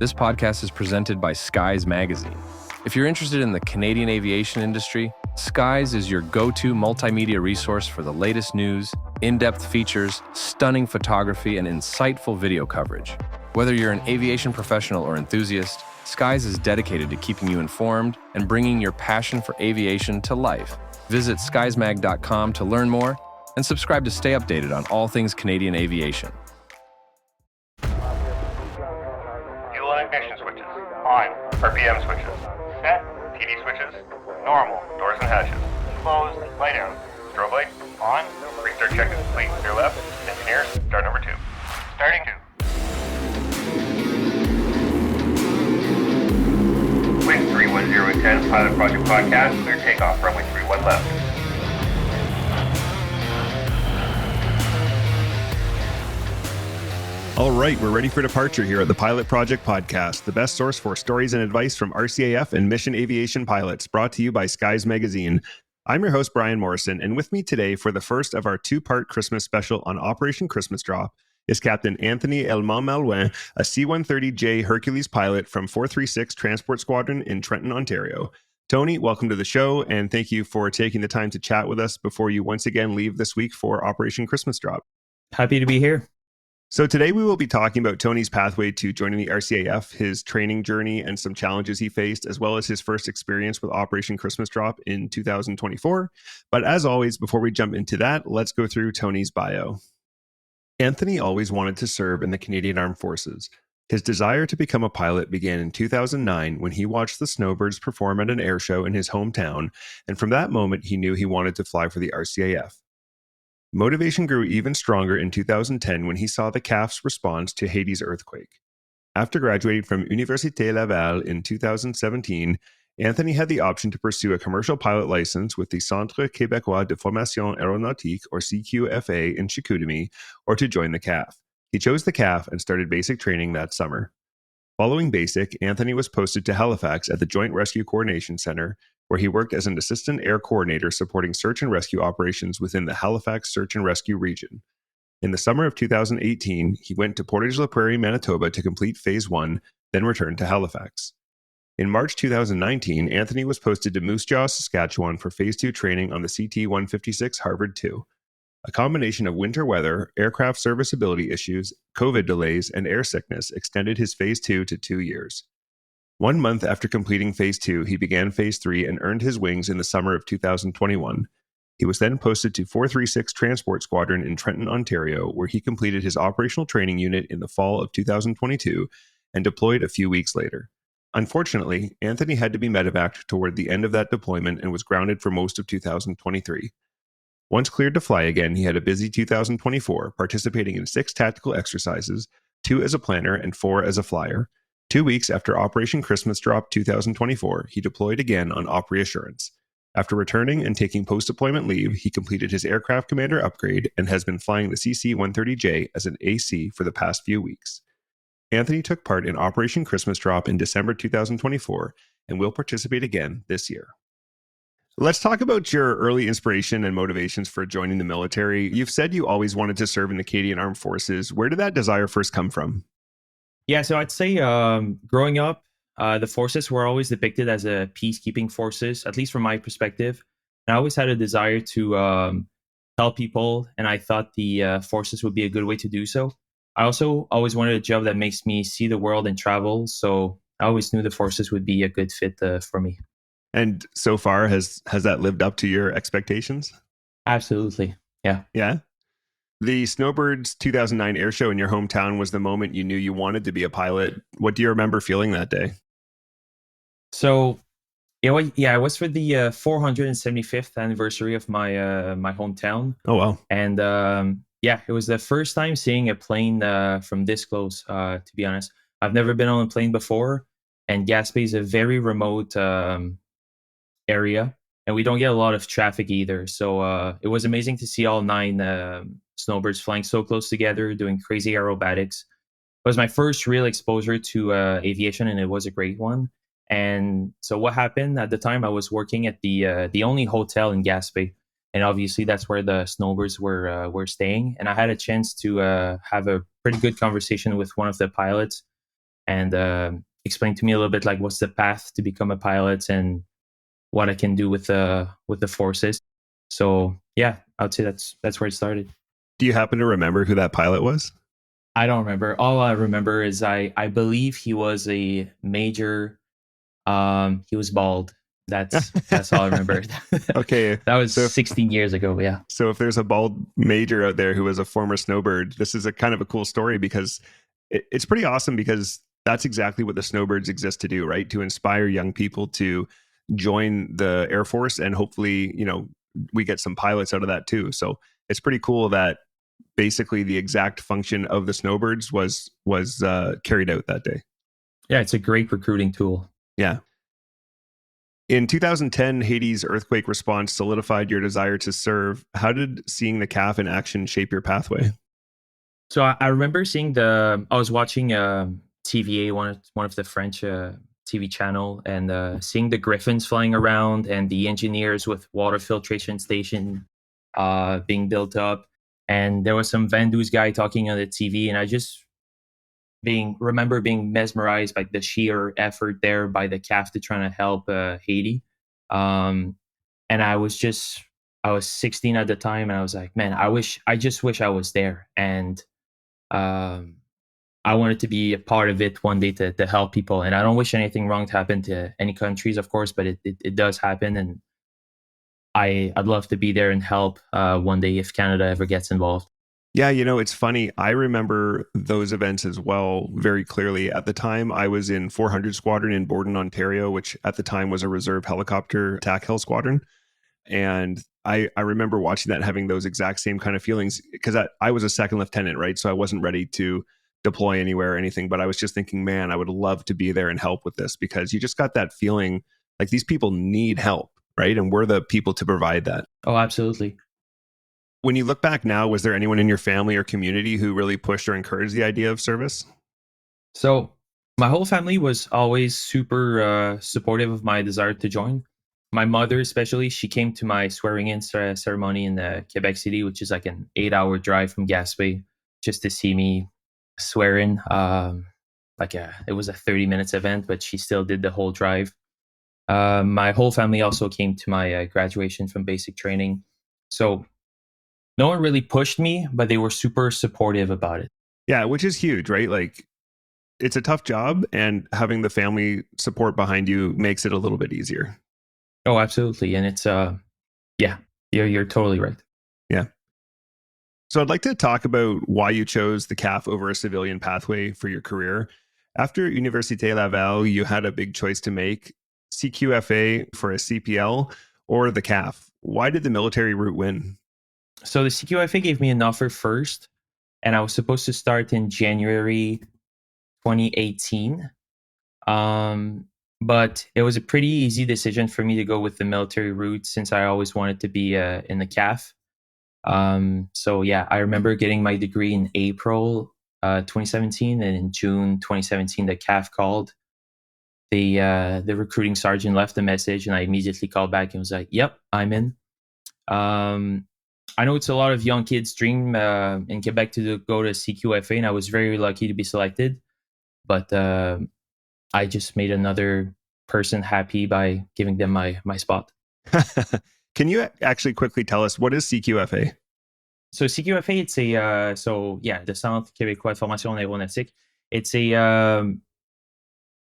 This podcast is presented by Skies Magazine. If you're interested in the Canadian aviation industry, Skies is your go-to multimedia resource for the latest news, in-depth features, stunning photography, and insightful video coverage. Whether you're an aviation professional or enthusiast, Skies is dedicated to keeping you informed and bringing your passion for aviation to life. Visit skiesmag.com to learn more and subscribe to stay updated on all things Canadian aviation. Fuel and ignition switches on. RPM switches set. TD switches normal. Doors and hatches closed. Light out. Strobe light on. Restart check is complete. Clear left. Engineers, start number 2. Starting 2. Wind 31010, Pilot Project Podcast. Clear takeoff. Runway 31 left. All right, we're ready for departure here at the Pilot Project Podcast, the best source for stories and advice from RCAF and mission aviation pilots, brought to you by Skies Magazine. I'm your host, Bryan Morrison, and with me today for the first of our 2-part Christmas special on Operation Christmas Drop is Captain Anthony Element-Malouin, a C-130J Hercules pilot from 436 Transport Squadron in Trenton, Ontario. Tony, welcome to the show, and thank you for taking the time to chat with us before you once again leave this week for Operation Christmas Drop. Happy to be here. So today we will be talking about Tony's pathway to joining the RCAF, his training journey and some challenges he faced, as well as his first experience with Operation Christmas Drop in 2024. But as always, before we jump into that, let's go through Tony's bio. Anthony always wanted to serve in the Canadian Armed Forces. His desire to become a pilot began in 2009 when he watched the Snowbirds perform at an air show in his hometown, and from that moment he knew he wanted to fly for the RCAF. Motivation grew even stronger in 2010 when he saw the CAF's response to Haiti's earthquake. After graduating from Université Laval in 2017, Anthony had the option to pursue a commercial pilot license with the Centre Québécois de Formation Aéronautique, or CQFA, in Chicoutimi, or to join the CAF. He chose the CAF and started basic training that summer. Following basic, Anthony was posted to Halifax at the Joint Rescue Coordination Centre, where he worked as an assistant air coordinator supporting search and rescue operations within the Halifax Search and Rescue region. In the summer of 2018, he went to Portage, Manitoba to complete Phase 1, then returned to Halifax. In March 2019, Anthony was posted to Moose Jaw, Saskatchewan for Phase 2 training on the CT-156 Harvard II. A combination of winter weather, aircraft serviceability issues, COVID delays, and air sickness extended his Phase 2 to 2 years. 1 month after completing Phase 2, he began Phase 3 and earned his wings in the summer of 2021. He was then posted to 436 Transport Squadron in Trenton, Ontario, where he completed his operational training unit in the fall of 2022 and deployed a few weeks later. Unfortunately, Anthony had to be medevaced toward the end of that deployment and was grounded for most of 2023. Once cleared to fly again, he had a busy 2024, participating in 6 tactical exercises, 2 as a planner and 4 as a flyer. 2 weeks after Operation Christmas Drop 2024, he deployed again on Op Reassurance. After returning and taking post-deployment leave, he completed his aircraft commander upgrade and has been flying the CC-130J as an AC for the past few weeks. Anthony took part in Operation Christmas Drop in December 2024 and will participate again this year. Let's talk about your early inspiration and motivations for joining the military. You've said you always wanted to serve in the Canadian Armed Forces. Where did that desire first come from? Yeah, so I'd say growing up, the forces were always depicted as a peacekeeping forces, at least from my perspective. And I always had a desire to help people, and I thought the forces would be a good way to do so. I also always wanted a job that makes me see the world and travel, so I always knew the forces would be a good fit for me. And so far, has that lived up to your expectations? Absolutely, yeah. Yeah? The Snowbirds 2009 air show in your hometown was the moment you knew you wanted to be a pilot. What do you remember feeling that day? So, it was for the 475th anniversary of my my hometown. Oh, wow. And it was the first time seeing a plane from this close, to be honest. I've never been on a plane before, and Gaspé is a very remote area, and we don't get a lot of traffic either. So it was amazing to see all 9 snowbirds flying so close together, doing crazy aerobatics. It was my first real exposure to aviation, and it was a great one. And so what happened at the time, I was working at the only hotel in Gaspé. And obviously that's where the snowbirds were staying. And I had a chance to have a pretty good conversation with one of the pilots. and explain to me a little bit like what's the path to become a pilot and what I can do with the forces. So yeah, I would say that's where it started. Do you happen to remember who that pilot was? I don't remember. All I remember is I believe he was a major. He was bald. That's all I remember. Okay. That was So 16 years ago. Yeah. So if there's a bald major out there who was a former snowbird, this is a kind of a cool story because it's pretty awesome, because that's exactly what the snowbirds exist to do, right? To inspire young people to join the Air Force, and hopefully, we get some pilots out of that too. So it's pretty cool that basically the exact function of the snowbirds was carried out that day. Yeah, it's a great recruiting tool. Yeah. In 2010, Haiti's earthquake response solidified your desire to serve. How did seeing the CAF in action shape your pathway? So I remember seeing I was watching TVA, one of the French TV channel, and seeing the Griffins flying around and the engineers with water filtration station being built up. And there was some Vandus guy talking on the TV, and I just remember being mesmerized by the sheer effort there by the CAF to trying to help Haiti. And I was 16 at the time, and I was like, man, I just wish I was there. And I wanted to be a part of it one day to help people. And I don't wish anything wrong to happen to any countries, of course, but it does happen. And I'd love to be there and help one day if Canada ever gets involved. Yeah, it's funny. I remember those events as well very clearly. At the time, I was in 400 Squadron in Borden, Ontario, which at the time was a reserve helicopter attack hell squadron. And I remember watching that and having those exact same kind of feelings, because I was a second lieutenant, right? So I wasn't ready to deploy anywhere or anything, but I was just thinking, man, I would love to be there and help with this, because you just got that feeling like these people need help, right? And we're the people to provide that. Oh, absolutely. When you look back now, was there anyone in your family or community who really pushed or encouraged the idea of service? So my whole family was always super supportive of my desire to join. My mother, especially, she came to my swearing-in ceremony in Quebec City, which is like an 8-hour drive from Gaspé, just to see me swear in. It was a 30 minutes event, but she still did the whole drive. My whole family also came to my graduation from basic training. So no one really pushed me, but they were super supportive about it. Yeah, which is huge, right? Like, it's a tough job, and having the family support behind you makes it a little bit easier. Oh, absolutely. And it's, yeah, you're totally right. Yeah. So I'd like to talk about why you chose the CAF over a civilian pathway for your career. After Université Laval, you had a big choice to make: CQFA for a CPL or the CAF. Why did the military route win? So the CQFA gave me an offer first, and I was supposed to start in January 2018. But it was a pretty easy decision for me to go with the military route, since I always wanted to be in the CAF. So yeah, I remember getting my degree in April 2017, and in June 2017, the CAF called. The recruiting sergeant left a message, and I immediately called back and was like, "Yep, I'm in." I know it's a lot of young kids' dream in Quebec to go to CQFA, and I was very lucky to be selected. But I just made another person happy by giving them my spot. Can you actually quickly tell us, what is CQFA? So CQFA, it's the Centre Québécois de Formation Aéronautique. It's a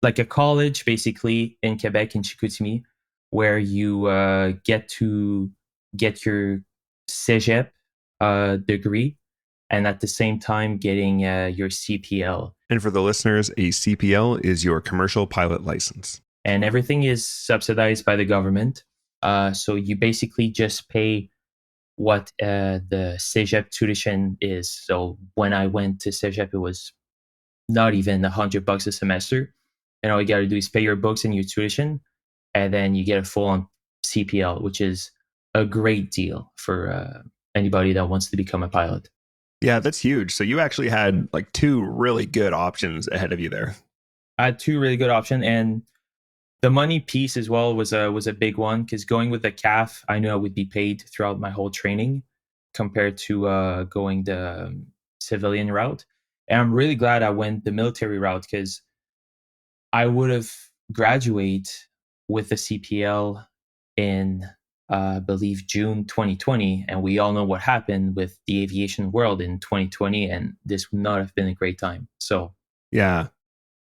like a college basically in Quebec, in Chicoutimi, where you get to get your cégep degree, and at the same time getting your CPL. And for the listeners, a CPL is your commercial pilot license. And everything is subsidized by the government. So you basically just pay what the cégep tuition is. So when I went to cégep, it was not even $100 a semester. And all you got to do is pay your books and your tuition, and then you get a full-on CPL, which is a great deal for anybody that wants to become a pilot. Yeah, that's huge. So you actually had like two really good options ahead of you there. I had two really good options, and the money piece as well was a big one, because going with the CAF, I knew I would be paid throughout my whole training compared to going the civilian route. And I'm really glad I went the military route, because I would have graduated with the CPL in, I believe, June 2020. And we all know what happened with the aviation world in 2020. And this would not have been a great time. So, Yeah,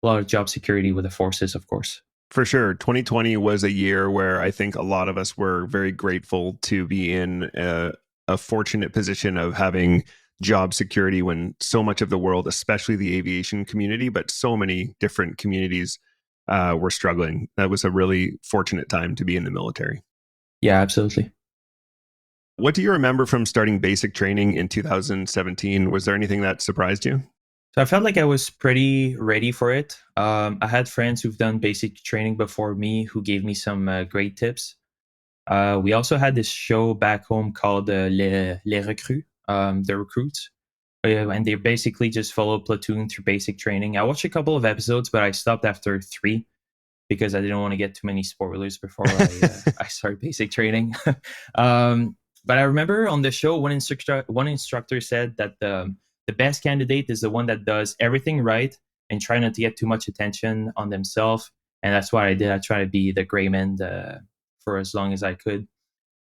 a lot of job security with the forces, of course. for sure. 2020 was a year where I think a lot of us were very grateful to be in a fortunate position of having job security when so much of the world, especially the aviation community, but so many different communities were struggling. That was a really fortunate time to be in the military. Yeah, absolutely. What do you remember from starting basic training in 2017? Was there anything that surprised you? So I felt like I was pretty ready for it. I had friends who've done basic training before me who gave me some great tips. We also had this show back home called Les Recrues, the recruits. And they basically just follow platoon through basic training. I watched a couple of episodes, but I stopped after 3 because I didn't want to get too many spoilers before I started basic training. But I remember on the show, one instructor said that the best candidate is the one that does everything right and try not to get too much attention on themselves. And that's what I did. I tried to be the gray man for as long as I could.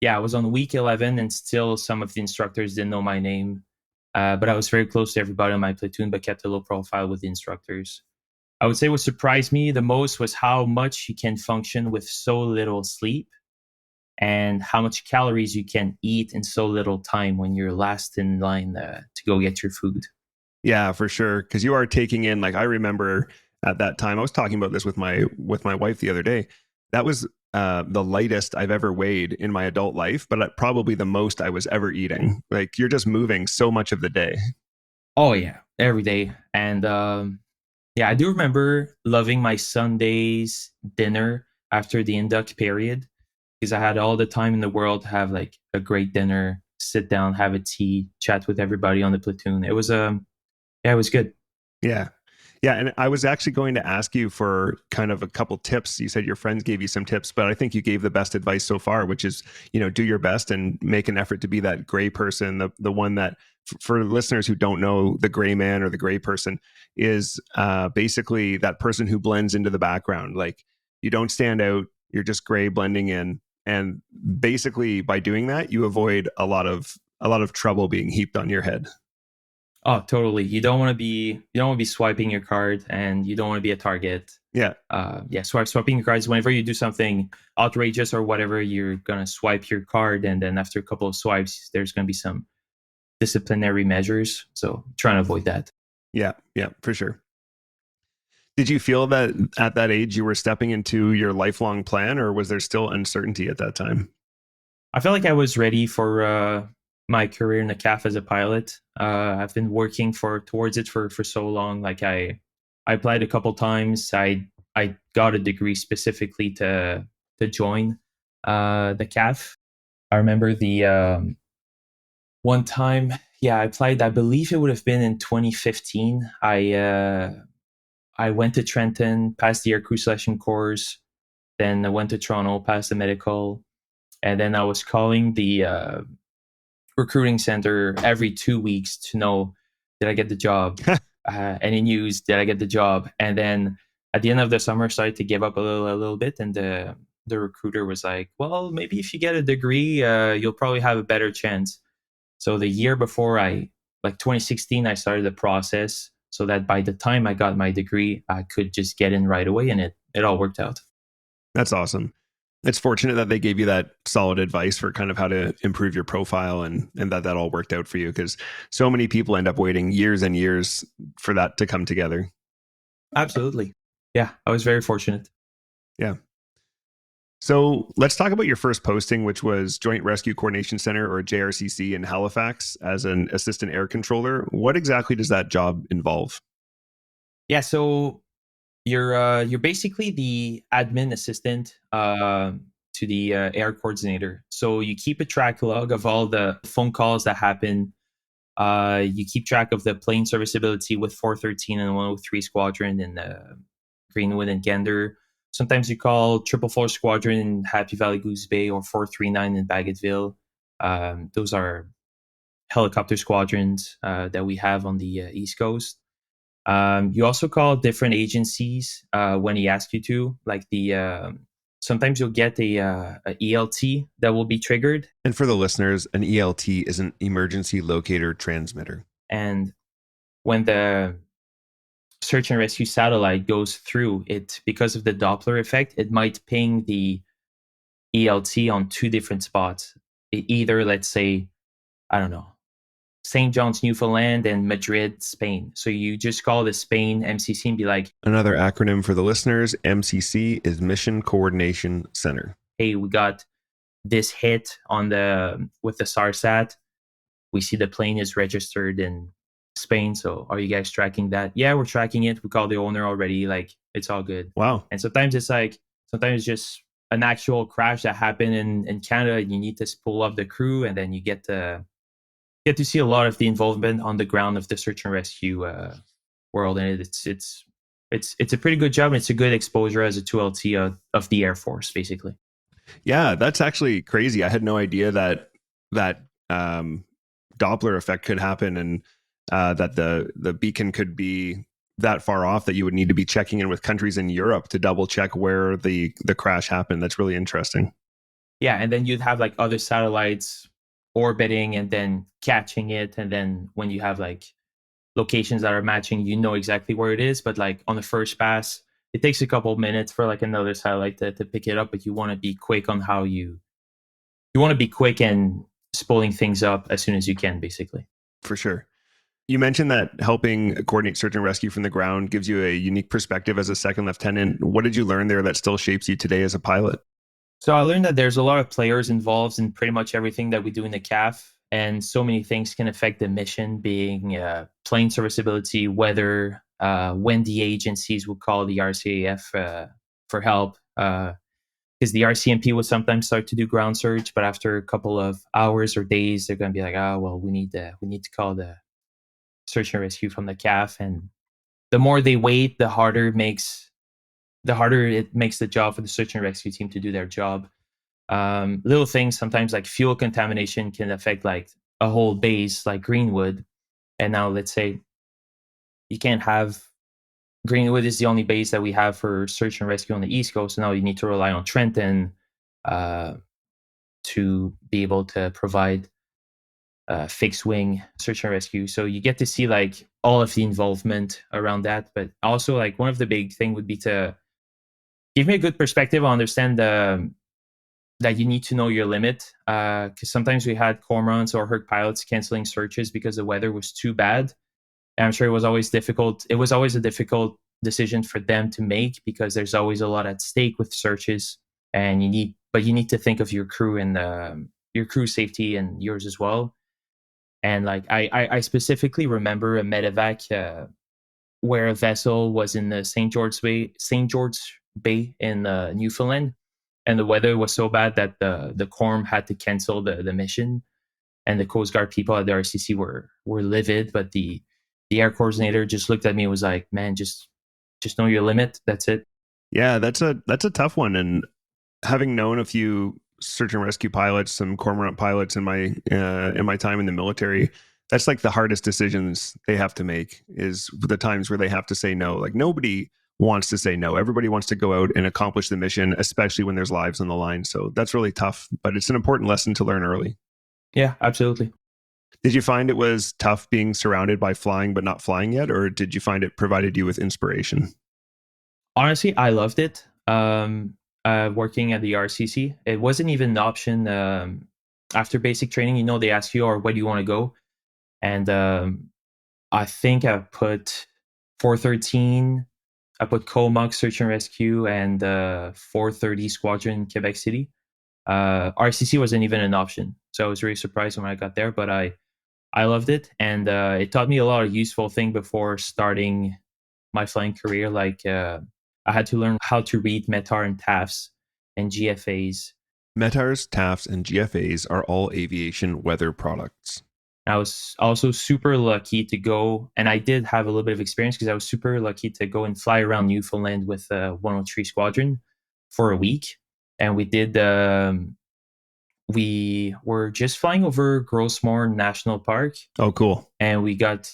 Yeah, I was on week 11 and still some of the instructors didn't know my name. But I was very close to everybody on my platoon, but kept a low profile with the instructors. I would say what surprised me the most was how much you can function with so little sleep and how much calories you can eat in so little time when you're last in line to go get your food. Yeah, for sure. Because you are taking in, like, I remember at that time, I was talking about this with my wife the other day. That was the lightest I've ever weighed in my adult life, but probably the most I was ever eating. Like, you're just moving so much of the day. Oh yeah, every day. And yeah, I do remember loving my Sundays dinner after the induct period because I had all the time in the world to have like a great dinner, sit down, have a tea, chat with everybody on the platoon. It was yeah, it was good. Yeah. Yeah. And I was actually going to ask you for kind of a couple tips. You said your friends gave you some tips, but I think you gave the best advice so far, which is, do your best and make an effort to be that gray person, the one that, for listeners who don't know, the gray man or the gray person is basically that person who blends into the background. Like, you don't stand out, you're just gray blending in. And basically by doing that, you avoid a lot of trouble being heaped on your head. Oh, totally. You don't want to be swiping your card, and you don't want to be a target. Yeah. Yeah. Swiping your cards. Whenever you do something outrageous or whatever, you're gonna swipe your card, and then after a couple of swipes, there's gonna be some disciplinary measures. So trying to avoid that. Yeah. Yeah. For sure. Did you feel that at that age you were stepping into your lifelong plan, or was there still uncertainty at that time? I felt like I was ready for my career in the CAF as a pilot. I've been working towards it for so long. Like I applied a couple times. I got a degree specifically to join the CAF. I remember the one time, yeah, I applied. I believe it would have been in 2015. I went to Trenton, passed the air crew selection course. Then I went to Toronto, passed the medical, and then I was calling the recruiting center every 2 weeks to know, did I get the job? Any news? Did I get the job? And then at the end of the summer, I started to give up a little bit, and the recruiter was like, well, maybe if you get a degree, you'll probably have a better chance. So the year before, 2016, I started the process so that by the time I got my degree, I could just get in right away, and it all worked out. That's awesome. It's fortunate that they gave you that solid advice for kind of how to improve your profile, and that all worked out for you, because so many people end up waiting years and years for that to come together. Absolutely. Yeah, I was very fortunate. Yeah. So let's talk about your first posting, which was Joint Rescue Coordination Center, or JRCC, in Halifax as an assistant air controller. What exactly does that job involve? Yeah, so you're basically the admin assistant to the air coordinator. So you keep a track log of all the phone calls that happen. You keep track of the plane serviceability with 413 and 103 Squadron in Greenwood and Gander. Sometimes you call 444 Squadron in Happy Valley Goose Bay, or 439 in Bagotville. Those are helicopter squadrons that we have on the East Coast. You also call different agencies when he asks you to, like sometimes you'll get a ELT that will be triggered. And for the listeners, an ELT is an emergency locator transmitter. And when the search and rescue satellite goes through it, because of the Doppler effect, it might ping the ELT on two different spots. Either, let's say, I don't know, St. John's, Newfoundland, and Madrid, Spain. So you just call the Spain MCC and be like, another acronym for the listeners, MCC is Mission Coordination Center. hey, we got this hit with the SARSAT. We see the plane is registered in Spain. So are you guys tracking that? Yeah, we're tracking it. We called the owner already. Like, it's all good. Wow. And sometimes it's just an actual crash that happened in Canada, and you need to pull up the crew, and then you get to see a lot of the involvement on the ground of the search and rescue world, and it's a pretty good job. And it's a good exposure as a 2LT of the Air Force, basically. Yeah, that's actually crazy. I had no idea that Doppler effect could happen, and that the beacon could be that far off that you would need to be checking in with countries in Europe to double check where the crash happened. That's really interesting. Yeah, and then you'd have like other satellites orbiting and then catching it, and then when you have like locations that are matching, you know exactly where it is. But like on the first pass, it takes a couple of minutes for like another satellite to pick it up. But you want to be quick on how you want to be quick and spooling things up as soon as you can, basically. For sure. You mentioned that helping coordinate search and rescue from the ground gives you a unique perspective as a second lieutenant. What did you learn there that still shapes you today as a pilot? So I learned that there's a lot of players involved in pretty much everything that we do in the CAF, and so many things can affect the mission, being plane serviceability, weather, when the agencies will call the RCAF for help, because the RCMP will sometimes start to do ground search, but after a couple of hours or days, they're going to be like, oh, well, we need to call the search and rescue from the CAF. And the more they wait, the harder it makes the job for the search and rescue team to do their job. Little things sometimes like fuel contamination can affect like a whole base like Greenwood. And now let's say you can't have Greenwood is the only base that we have for search and rescue on the East Coast. So now you need to rely on Trenton to be able to provide fixed wing search and rescue. So you get to see like all of the involvement around that. But also like one of the big thing would be to give me a good perspective. I understand that you need to know your limit, because sometimes we had cormorants or Herc pilots canceling searches because the weather was too bad. And I'm sure it was always difficult. It was always a difficult decision for them to make because there's always a lot at stake with searches, and you need to think of your crew and your crew safety and yours as well. And like I specifically remember a medevac where a vessel was in the St. George Bay in Newfoundland, and the weather was so bad that the Corm had to cancel the mission, and the Coast Guard people at the RCC were livid. But the air coordinator just looked at me and was like, "Man, just know your limit. That's it." Yeah, that's a tough one. And having known a few search and rescue pilots, some cormorant pilots in my time in the military, that's like the hardest decisions they have to make, is the times where they have to say no. Like nobody wants to say no. Everybody wants to go out and accomplish the mission, especially when there's lives on the line. So that's really tough, but it's an important lesson to learn early. Yeah, absolutely. Did you find it was tough being surrounded by flying but not flying yet, or did you find it provided you with inspiration? Honestly, I loved it. Working at the RCC, it wasn't even an option. After basic training, they ask you, or where do you want to go? And I think I put 413, I put Comox Search and Rescue, and 430 Squadron Quebec City. RCC wasn't even an option, so I was really surprised when I got there, but I loved it, and it taught me a lot of useful things before starting my flying career. Like I had to learn how to read METAR and TAFs and GFAs. METARs, TAFs, and GFAs are all aviation weather products. I was also super lucky to go, and I did have a little bit of experience because I was super lucky to go and fly around Newfoundland with 103 Squadron for a week. And we did we were just flying over Grossmore National Park, Oh, cool. and we got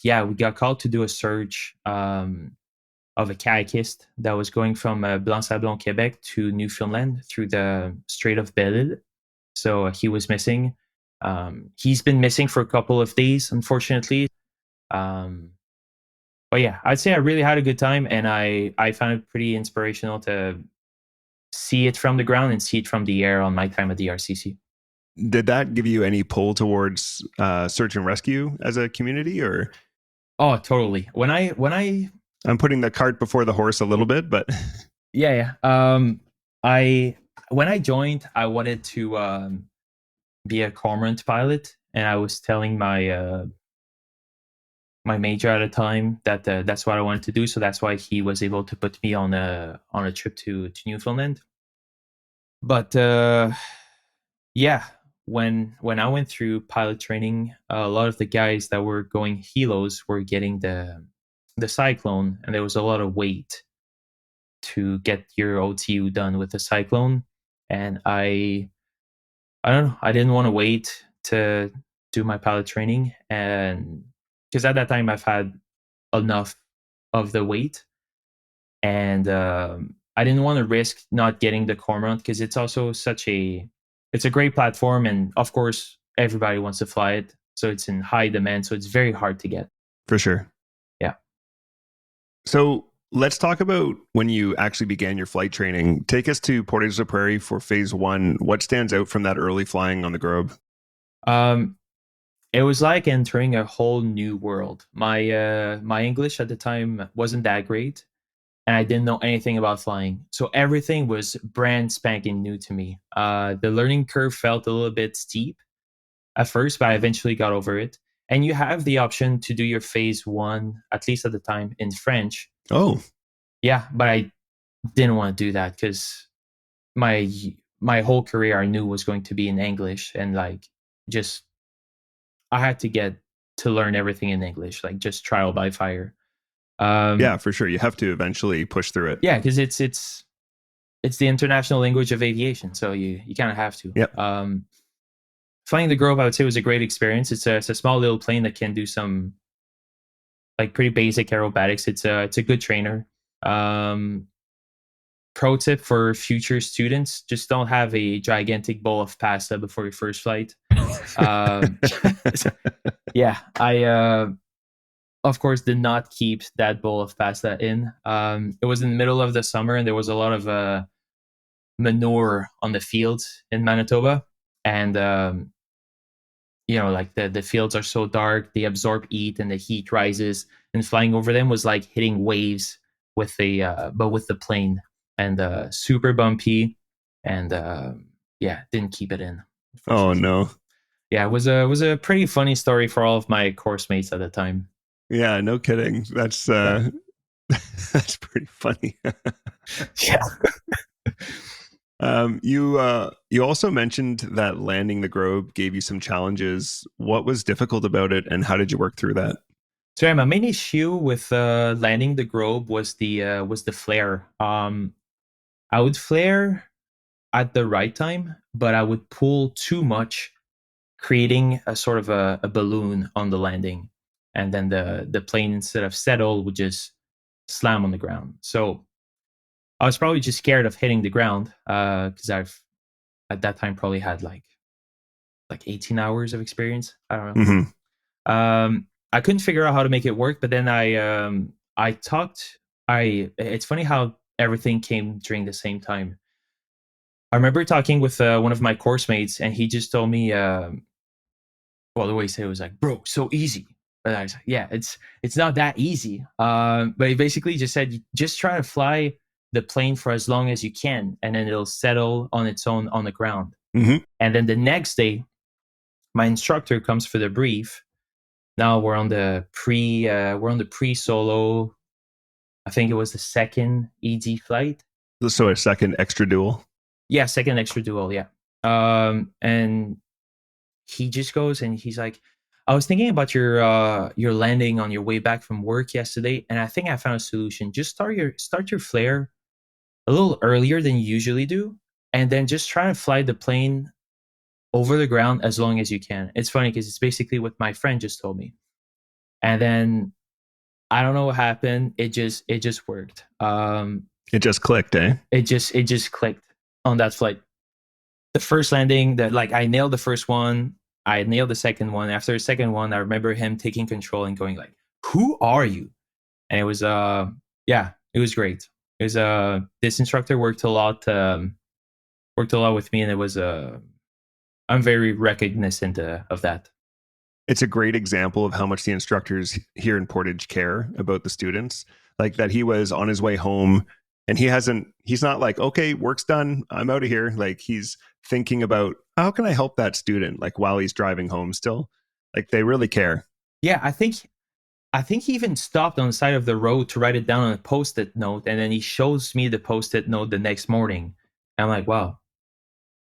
called to do a search of a kayakist that was going from Blanc-Sablon, Quebec to Newfoundland through the Strait of Belle-Île. So he was missing. He's been missing for a couple of days, unfortunately. But yeah, I'd say I really had a good time, and I found it pretty inspirational to see it from the ground and see it from the air on my time at the RCC. Did that give you any pull towards search and rescue as a community, or? Oh, totally. When I I'm putting the cart before the horse a little bit, but yeah. When I joined, I wanted to be a cormorant pilot, and I was telling my my major at the time that that's what I wanted to do. So that's why he was able to put me on a trip to Newfoundland. But yeah, when I went through pilot training, a lot of the guys that were going helos were getting the Cyclone, and there was a lot of weight to get your OTU done with the Cyclone. And I don't know, I didn't want to wait to do my pilot training, and because at that time I've had enough of the weight, and I didn't want to risk not getting the Cormorant, because it's also it's a great platform, and of course everybody wants to fly it, so it's in high demand, so it's very hard to get. For sure. Yeah. So let's talk about when you actually began your flight training. Take us to Portage la Prairie for phase 1. What stands out from that early flying on the Grobe? It was like entering a whole new world. My English at the time wasn't that great, and I didn't know anything about flying. So everything was brand spanking new to me. The learning curve felt a little bit steep at first, but I eventually got over it. And you have the option to do your phase 1, at least at the time, in French. Oh. Yeah, but I didn't want to do that because my whole career I knew was going to be in English, and I had to get to learn everything in English, like just trial by fire. Yeah, for sure. You have to eventually push through it. Yeah, because it's the international language of aviation, so you kind of have to. Yep. Flying the Grove, I would say, was a great experience. It's a small little plane that can do some like pretty basic aerobatics. It's a good trainer. Pro tip for future students: just don't have a gigantic bowl of pasta before your first flight. Yeah, I of course did not keep that bowl of pasta in. It was in the middle of the summer, and there was a lot of manure on the fields in Manitoba, and like the fields are so dark, they absorb heat, and the heat rises, and flying over them was like hitting waves with the plane, and super bumpy, and didn't keep it in. Oh no. Yeah, it was a pretty funny story for all of my course mates at the time. Yeah, no kidding. That's that's pretty funny. Yeah. You also mentioned that landing the Grobe gave you some challenges. What was difficult about it, and how did you work through that? So my main issue with landing the Grobe was the flare. I would flare at the right time, but I would pull too much, creating a sort of a balloon on the landing, and then the plane, instead of settle, would just slam on the ground. So I was probably just scared of hitting the ground, because I've at that time probably had like 18 hours of experience. I don't know. Mm-hmm. I couldn't figure out how to make it work, but then it's funny how everything came during the same time. I remember talking with one of my course mates, and he just told me, the way he said it was like, "Bro, so easy." But I was like, "Yeah, it's not that easy." But he basically just said, "Just try to fly the plane for as long as you can, and then it'll settle on its own on the ground." Mm-hmm. And then the next day, my instructor comes for the brief. Now we're on the pre-solo. I think it was the second ED flight. So a second extra dual. Yeah, second extra dual. Yeah. And he just goes and he's like, "I was thinking about your landing on your way back from work yesterday, and I think I found a solution. Just start your flare a little earlier than you usually do, and then just try to fly the plane over the ground as long as you can. It's funny because it's basically what my friend just told me. And then I don't know what happened. It just worked. It just clicked, eh? It just clicked on that flight. The first landing, that like I nailed the first one, I nailed the second one. After the second one, I remember him taking control and going like, "Who are you?" And it was it was great. It was this instructor worked a lot with me, and it was I'm very recognizant of that. It's a great example of how much the instructors here in Portage care about the students. Like that he was on his way home and he's not like, okay, work's done, I'm out of here. Like he's thinking about how can I help that student like while he's driving home still. Like they really care. Yeah, I think he even stopped on the side of the road to write it down on a post-it note, and then he shows me the post-it note the next morning. I'm like, wow.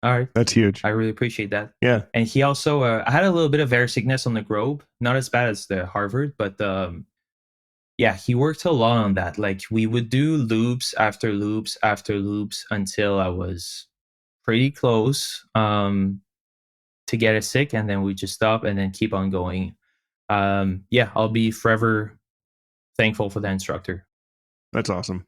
All right. That's huge. I really appreciate that. Yeah. And he also, I had a little bit of air sickness on the Grove, not as bad as the Harvard, but he worked a lot on that. Like we would do loops after loops after loops until I was pretty close to get it sick, and then we just stop and then keep on going. I'll be forever thankful for the instructor. That's awesome.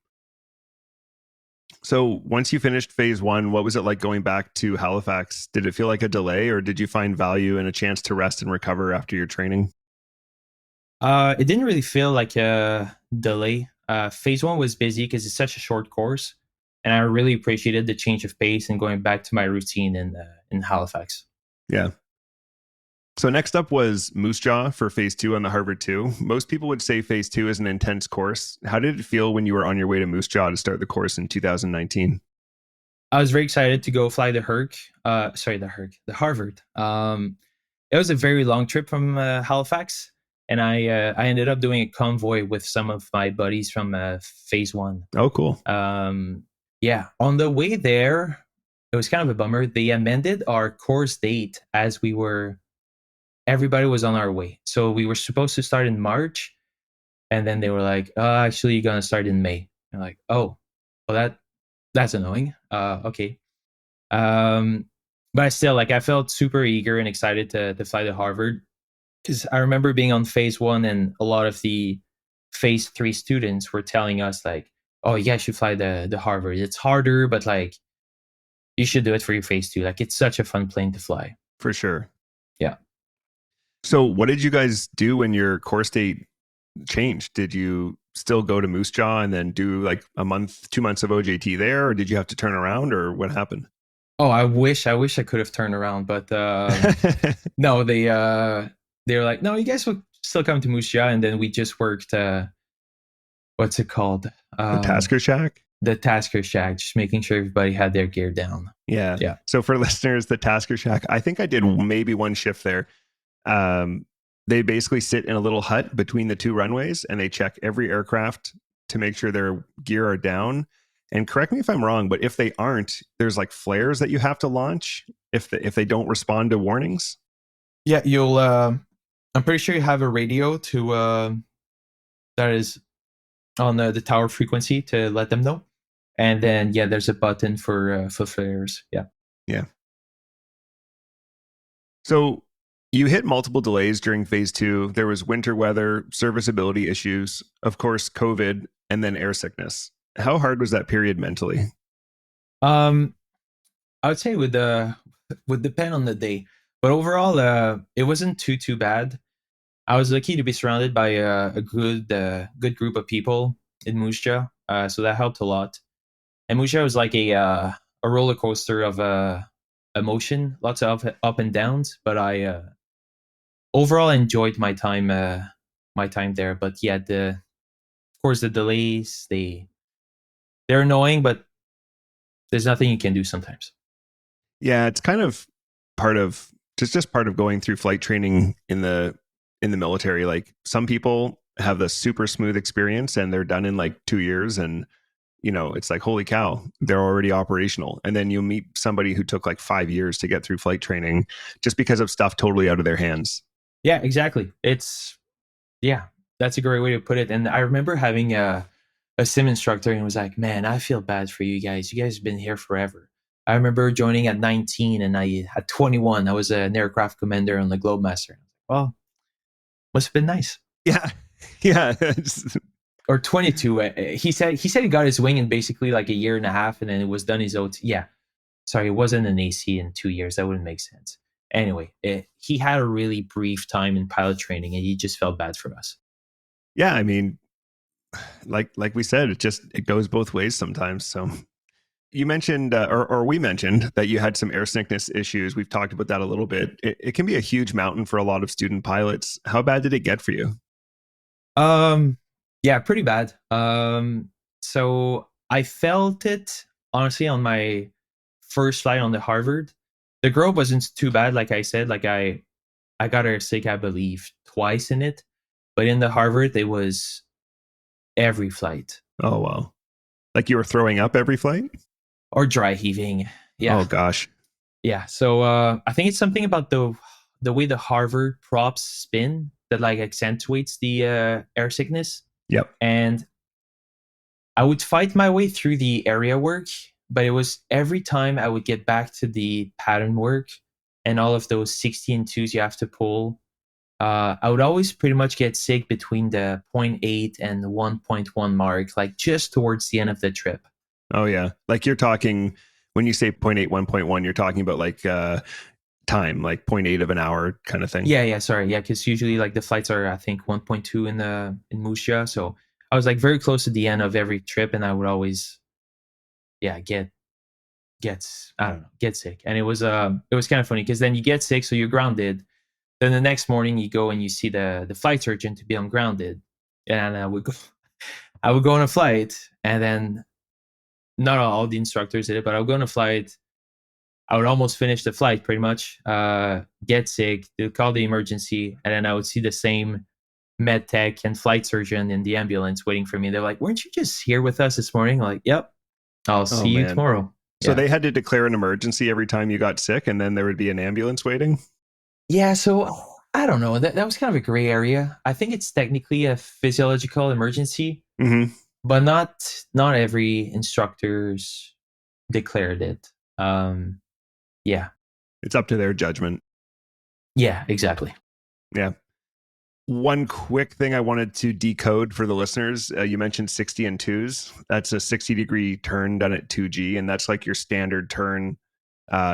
So once you finished phase 1, what was it like going back to Halifax? Did it feel like a delay, or did you find value in a chance to rest and recover after your training? It didn't really feel like a delay. Phase 1 was busy because it's such a short course, and I really appreciated the change of pace and going back to my routine in Halifax. Yeah. So next up was Moose Jaw for phase 2 on the Harvard 2. Most people would say phase 2 is an intense course. How did it feel when you were on your way to Moose Jaw to start the course in 2019? I was very excited to go fly the Harvard. It was a very long trip from Halifax, and I ended up doing a convoy with some of my buddies from phase 1. Oh, cool. On the way there, it was kind of a bummer. They amended our course date as everybody was on our way. So we were supposed to start in March, and then they were like, actually, you're going to start in May. I'm like, oh, well, that's annoying. Okay. But I still, I felt super eager and excited to fly to Harvard, because I remember being on phase 1 and a lot of the phase 3 students were telling us like, oh, you guys should fly the Harvard. It's harder, but you should do it for your phase 2. Like, it's such a fun plane to fly. For sure. Yeah. So what did you guys do when your course date changed? Did you still go to Moose Jaw and then do like a month, 2 months of OJT there, or did you have to turn around, or what happened? Oh, I wish I could have turned around, but no, they were like, no, you guys will still come to Moose Jaw, and then we just worked. What's it called? The Tasker Shack. The Tasker Shack, just making sure everybody had their gear down. Yeah. So for listeners, the Tasker Shack, I think I did maybe one shift there. They basically sit in a little hut between the 2 runways, and they check every aircraft to make sure their gear are down. And correct me if I'm wrong, but if they aren't, there's like flares that you have to launch if they don't respond to warnings. Yeah, you'll. I'm pretty sure you have a radio to that is on the tower frequency to let them know, and then there's a button for flares. Yeah. So you hit multiple delays during phase 2. There was winter weather, serviceability issues, of course, COVID, and then air sickness. How hard was that period mentally? I would say would depend on the day, but overall, it wasn't too bad. I was lucky to be surrounded by a good group of people in Moose Jaw, so that helped a lot. And Moose Jaw was like a roller coaster of emotion, lots of up and downs. But I overall enjoyed my time there. But of course the delays, they're annoying, but there's nothing you can do sometimes. Yeah, it's kind of part of going through flight training in the military. Like some people have the super smooth experience and they're done in like 2 years, and it's like, holy cow, they're already operational. And then you meet somebody who took like 5 years to get through flight training just because of stuff totally out of their hands. Yeah, exactly. That's a great way to put it. And I remember having a sim instructor, and was like, man, I feel bad for you guys. You guys have been here forever. I remember joining at 19 and I at 21, I was an aircraft commander on the Globemaster. Well, must have been nice. Yeah. Yeah. Or 22. He said he got his wing in basically like a year and a half, and then it was done his OT. Yeah, sorry, it wasn't an AC in 2 years. That wouldn't make sense. Anyway, he had a really brief time in pilot training, and he just felt bad for us. Yeah, I mean, like we said, it goes both ways sometimes. So you mentioned, or we mentioned that you had some air sickness issues. We've talked about that a little bit. It can be a huge mountain for a lot of student pilots. How bad did it get for you? Yeah, pretty bad. So I felt it honestly on my first flight on the Harvard. The Grove wasn't too bad, like I said. Like I got air sick, I believe, twice in it, but in the Harvard, it was every flight. Oh wow! Like you were throwing up every flight, or dry heaving. Yeah. Oh gosh. Yeah. So I think it's something about the way the Harvard props spin that like accentuates the air sickness. Yep. And I would fight my way through the area work, but it was every time I would get back to the pattern work and all of those 16-2s you have to pull. I would always pretty much get sick between the 0.8 and the 1.1 mark, like just towards the end of the trip. Oh yeah. Like you're talking, when you say 0.8, 1.1, you're talking about like time, like 0.8 of an hour kind of thing. Yeah. Sorry. Yeah. Cause usually like the flights are, I think 1.2 in Musha. So I was like very close to the end of every trip and I would always, get sick. And it was kind of funny because then you get sick. So you're grounded. Then the next morning you go and you see the flight surgeon to be on grounded. And I would go on a flight and then not all the instructors did it, but I would go on a flight. I would almost finish the flight pretty much, get sick, they'd call the emergency, and then I would see the same med tech and flight surgeon in the ambulance waiting for me. They're like, weren't you just here with us this morning? I'm like, yep, I'll see you tomorrow. So they had to declare an emergency every time you got sick, and then there would be an ambulance waiting? Yeah, so I don't know. That was kind of a gray area. I think it's technically a physiological emergency, but not every instructor's declared it. Yeah. It's up to their judgment. Yeah, exactly. Yeah. One quick thing I wanted to decode for the listeners. You mentioned 60 and 2s. That's a 60-degree turn done at 2G, and that's like your standard turn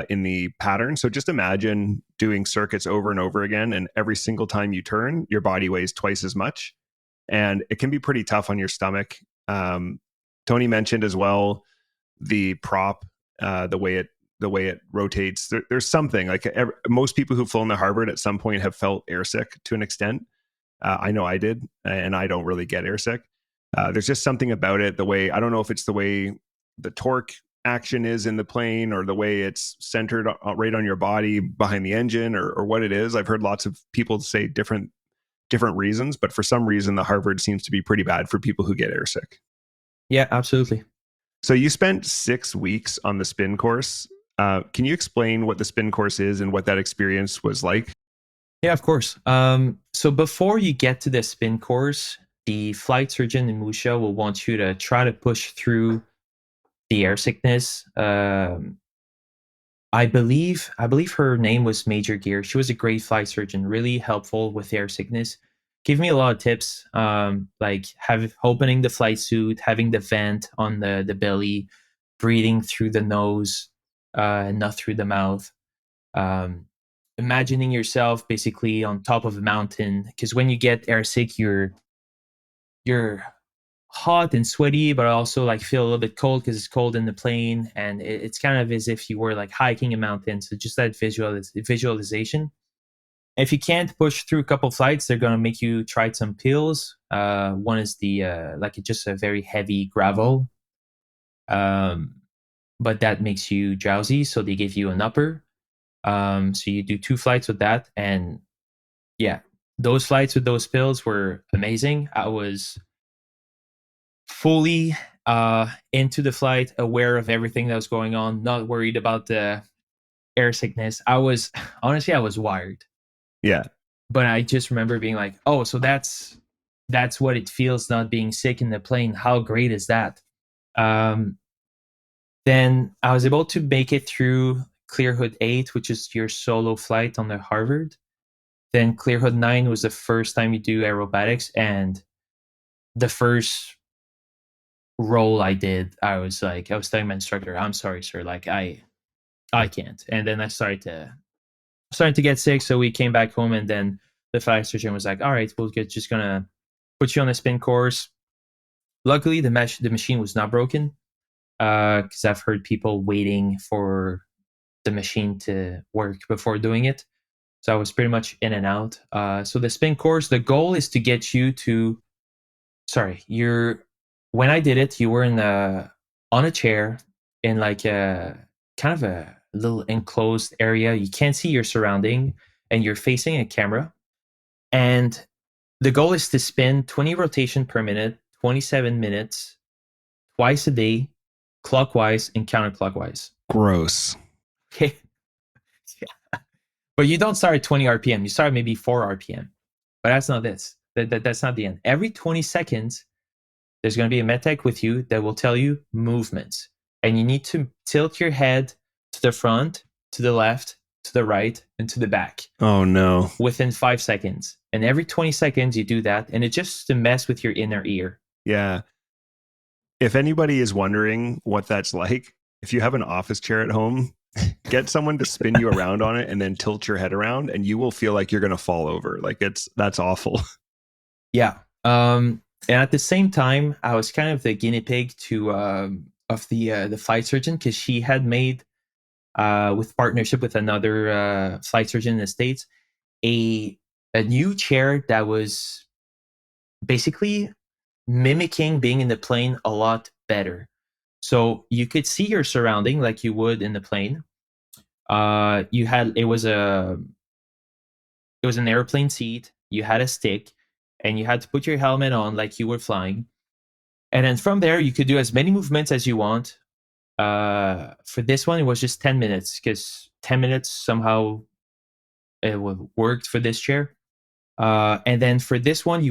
in the pattern. So just imagine doing circuits over and over again, and every single time you turn, your body weighs twice as much. And it can be pretty tough on your stomach. Tony mentioned as well the prop, the way it rotates. There's something like most people who've flown the Harvard at some point have felt airsick to an extent. I know I did, and I don't really get airsick. There's just something about it. The way, I don't know if it's the way the torque action is in the plane or the way it's centered right on your body behind the engine or what it is. I've heard lots of people say different reasons, but for some reason, the Harvard seems to be pretty bad for people who get airsick. Yeah, absolutely. So you spent 6 weeks on the spin course. Can you explain what the spin course is and what that experience was like? Yeah, of course. So before you get to the spin course, the flight surgeon in Musha will want you to try to push through the air sickness. I believe her name was Major Gear. She was a great flight surgeon, really helpful with air sickness. Gave me a lot of tips, like opening the flight suit, having the vent on the belly, breathing through the nose and not through the mouth. Imagining yourself basically on top of a mountain, because when you get airsick, you're hot and sweaty, but also like feel a little bit cold because it's cold in the plane, and it's kind of as if you were like hiking a mountain. So just that visualization. If you can't push through a couple flights, they're gonna make you try some pills. One is the just a very heavy gravel, but that makes you drowsy, so they give you an upper. So you do 2 flights with that, and yeah, those flights with those pills were amazing. I was fully into the flight, aware of everything that was going on, not worried about the air sickness. I was wired. Yeah. But I just remember being like, oh, so that's what it feels not being sick in the plane. How great is that? Then I was able to make it through Clearhood 8, which is your solo flight on the Harvard. Then Clearhood 9 was the first time you do aerobatics, and the first roll I did, I was telling my instructor, "I'm sorry, sir, like I can't." And then I started to get sick, so we came back home, and then the flight surgeon was like, "All right, we're just gonna put you on a spin course." Luckily, the machine was not broken, because I've heard people waiting for the machine to work before doing it. So I was pretty much in and out. So the spin course, the goal is to get you to. Sorry, when I did it, you were on a chair in like a kind of a little enclosed area. You can't see your surrounding, and you're facing a camera. And the goal is to spin 20 rotation per minute, 27 minutes, twice a day, clockwise and counterclockwise. Gross. Okay. Yeah. But you don't start at 20 RPM. You start at maybe 4 RPM. But that's not this. That's not the end. Every 20 seconds, there's going to be a medtech with you that will tell you movements. And you need to tilt your head to the front, to the left, to the right, and to the back. Oh, no. Within 5 seconds. And every 20 seconds, you do that. And it's just to mess with your inner ear. Yeah. If anybody is wondering what that's like, if you have an office chair at home, get someone to spin you around on it and then tilt your head around, and you will feel like you're going to fall over. Like that's awful. Yeah. And at the same time, I was kind of the guinea pig of the flight surgeon, because she had made, with partnership with another flight surgeon in the States, a new chair that was basically mimicking being in the plane a lot better. So you could see your surrounding like you would in the plane. It was an airplane seat. You had a stick, and you had to put your helmet on like you were flying. And then from there, you could do as many movements as you want. For this one, it was just 10 minutes, because 10 minutes somehow it worked for this chair. And then for this one,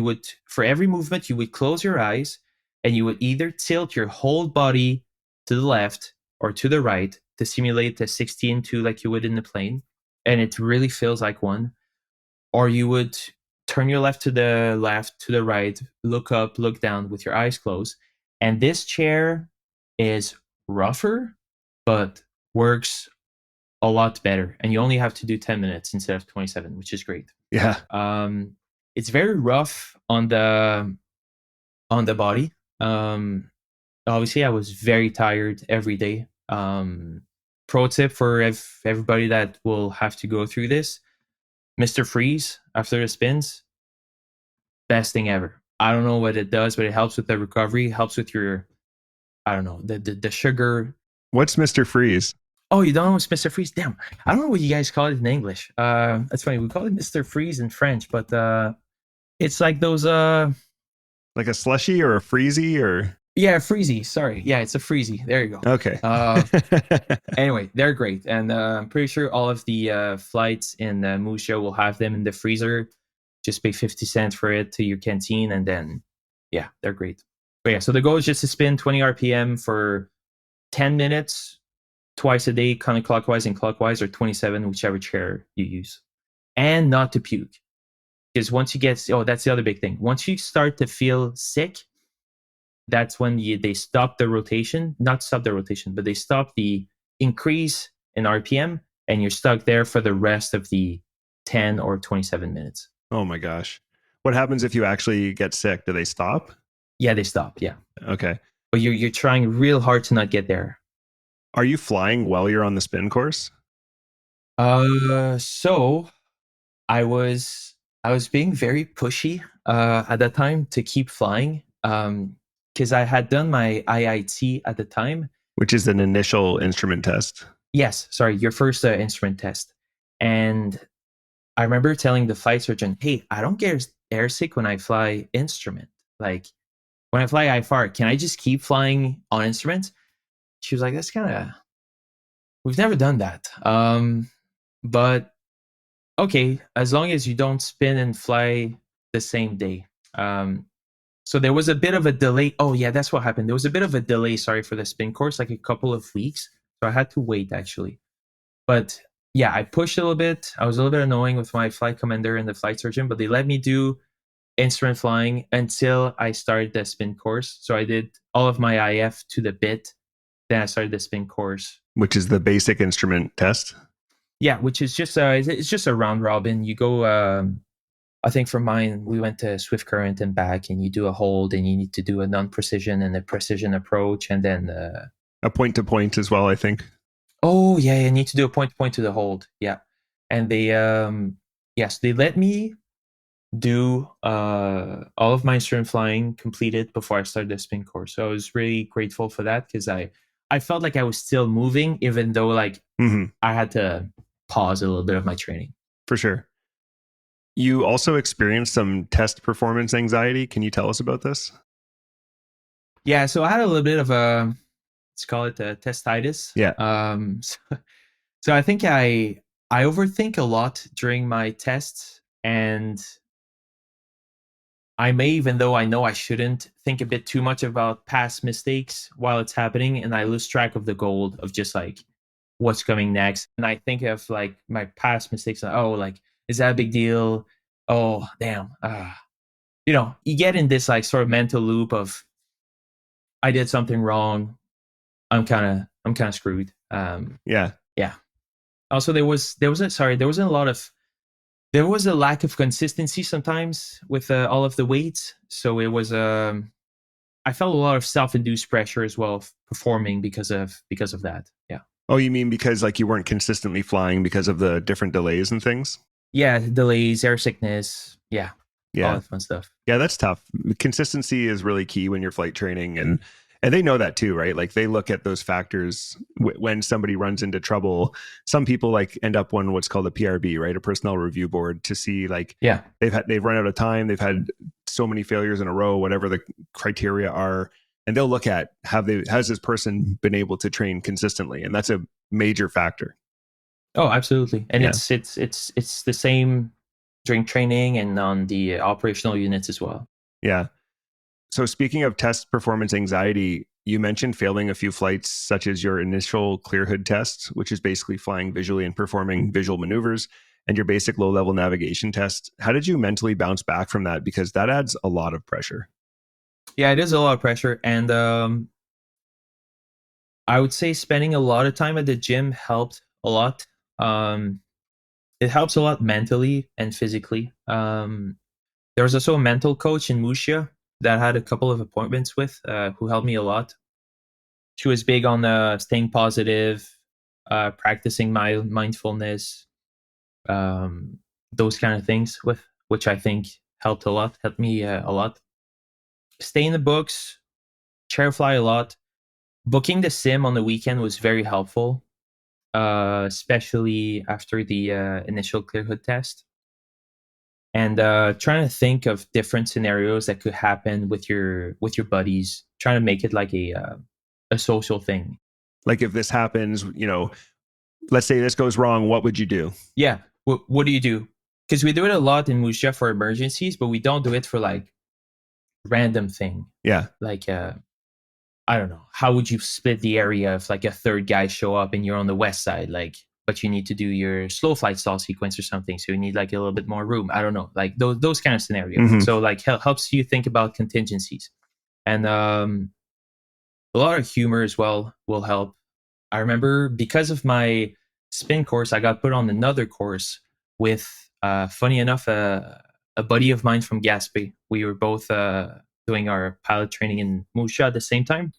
for every movement, you would close your eyes, and you would either tilt your whole body to the left or to the right to simulate the 16-2 like you would in the plane. And it really feels like one. Or you would turn your left, to the right, look up, look down with your eyes closed. And this chair is rougher, but works a lot better. And you only have to do 10 minutes instead of 27, which is great. Yeah. It's very rough on the body. Obviously, I was very tired every day. Pro tip for everybody that will have to go through this: Mr. Freeze after the spins, best thing ever. I don't know what it does, but it helps with the recovery. Helps with your, I don't know, the sugar. What's Mr. Freeze? Oh, you don't know what's Mr. Freeze? Damn, I don't know what you guys call it in English. That's funny. We call it Mr. Freeze in French, but it's like those like a slushy or a freezy or. Yeah, freezy. Sorry. Yeah, it's a freezy. There you go. Okay. Anyway, they're great. And I'm pretty sure all of the flights in Moose Show will have them in the freezer. Just pay 50 cents for it to your canteen. And then, yeah, they're great. But yeah, so the goal is just to spin 20 RPM for 10 minutes, twice a day, counterclockwise and clockwise, or 27, whichever chair you use. And not to puke. Because once you get, that's the other big thing. Once you start to feel sick, that's when they stop the rotation, not stop the rotation, but they stop the increase in RPM, and you're stuck there for the rest of the 10 or 27 minutes. Oh my gosh. What happens if you actually get sick? Do they stop? Yeah, they stop. Yeah. Okay. But you're trying real hard to not get there. Are you flying while you're on the spin course? So I was being very pushy at that time to keep flying. Because I had done my IIT at the time. Which is an initial instrument test. Yes, sorry, your first instrument test. And I remember telling the flight surgeon, hey, I don't get airsick when I fly instrument. Like, when I fly IFR, can I just keep flying on instruments? She was like, that's kind of, we've never done that. But, okay, as long as you don't spin and fly the same day. So there was a bit of a delay. Oh yeah, that's what happened. There was a bit of a delay, sorry, for the spin course, like a couple of weeks. So I had to wait actually. But yeah, I pushed a little bit. I was a little bit annoying with my flight commander and the flight surgeon, but they let me do instrument flying until I started the spin course. So I did all of my IF to the bit. Then I started the spin course, which is the basic instrument test. yeah, which is just it's just a round robin. You go. I think for mine, we went to Swift Current and back, and you do a hold, and you need to do a non-precision and a precision approach, and then a point-to-point as well, I think. Oh yeah, you need to do a point-to-point to the hold. Yeah, and they yes, they let me do all of my instrument flying completed before I started the spin course. So I was really grateful for that because I felt like I was still moving, even though like I had to pause a little bit of my training. For sure. You also experienced some test performance anxiety. Can you tell us about this? Yeah, so I had a little bit of a, let's call it a testitis. Yeah. So I think I overthink a lot during my tests, and I may, even though I know I shouldn't, think a bit too much about past mistakes while it's happening, and I lose track of the goal of just like what's coming next. And I think of like my past mistakes, like, oh, like, is that a big deal? Oh, damn. You know, you get in this like sort of mental loop of I did something wrong. I'm kind of screwed. Yeah. Also, there was a lack of consistency sometimes with all of the weights. So it was I felt a lot of self-induced pressure as well of performing because of that. Yeah. Oh, you mean because like you weren't consistently flying because of the different delays and things? Yeah, delays, air sickness. Yeah. All that fun stuff. Yeah, that's tough. Consistency is really key when you're flight training, and they know that too, right? Like they look at those factors when somebody runs into trouble. Some people like end up on what's called a PRB, right? A personnel review board, to see like they've run out of time, they've had so many failures in a row, whatever the criteria are, and they'll look at has this person been able to train consistently, and that's a major factor. Oh, absolutely. And it's the same during training and on the operational units as well. Yeah. So speaking of test performance anxiety, you mentioned failing a few flights, such as your initial clear hood test, which is basically flying visually and performing visual maneuvers, and your basic low-level navigation test. How did you mentally bounce back from that? Because that adds a lot of pressure. Yeah, it is a lot of pressure. And I would say spending a lot of time at the gym helped a lot. It helps a lot mentally and physically. There was also a mental coach in Musha that I had a couple of appointments with who helped me a lot. She was big on staying positive, practicing my mindfulness, those kind of things, which I think helped me a lot. Stay in the books, chair fly a lot. Booking the sim on the weekend was very helpful, especially after the initial clear hood test. And trying to think of different scenarios that could happen with your buddies, trying to make it like a social thing. Like if this happens, you know, let's say this goes wrong, what would you do? Yeah. What do you do? Because we do it a lot in Musha for emergencies, but we don't do it for like random thing. Yeah. Like, I don't know. How would you split the area if like a third guy show up and you're on the west side? Like, but you need to do your slow flight stall sequence or something. So you need like a little bit more room. I don't know. Like those kind of scenarios. Mm-hmm. So like helps you think about contingencies. And a lot of humor as well will help. I remember because of my spin course, I got put on another course with, funny enough, a buddy of mine from Gaspé. We were both doing our pilot training in Musha at the same time,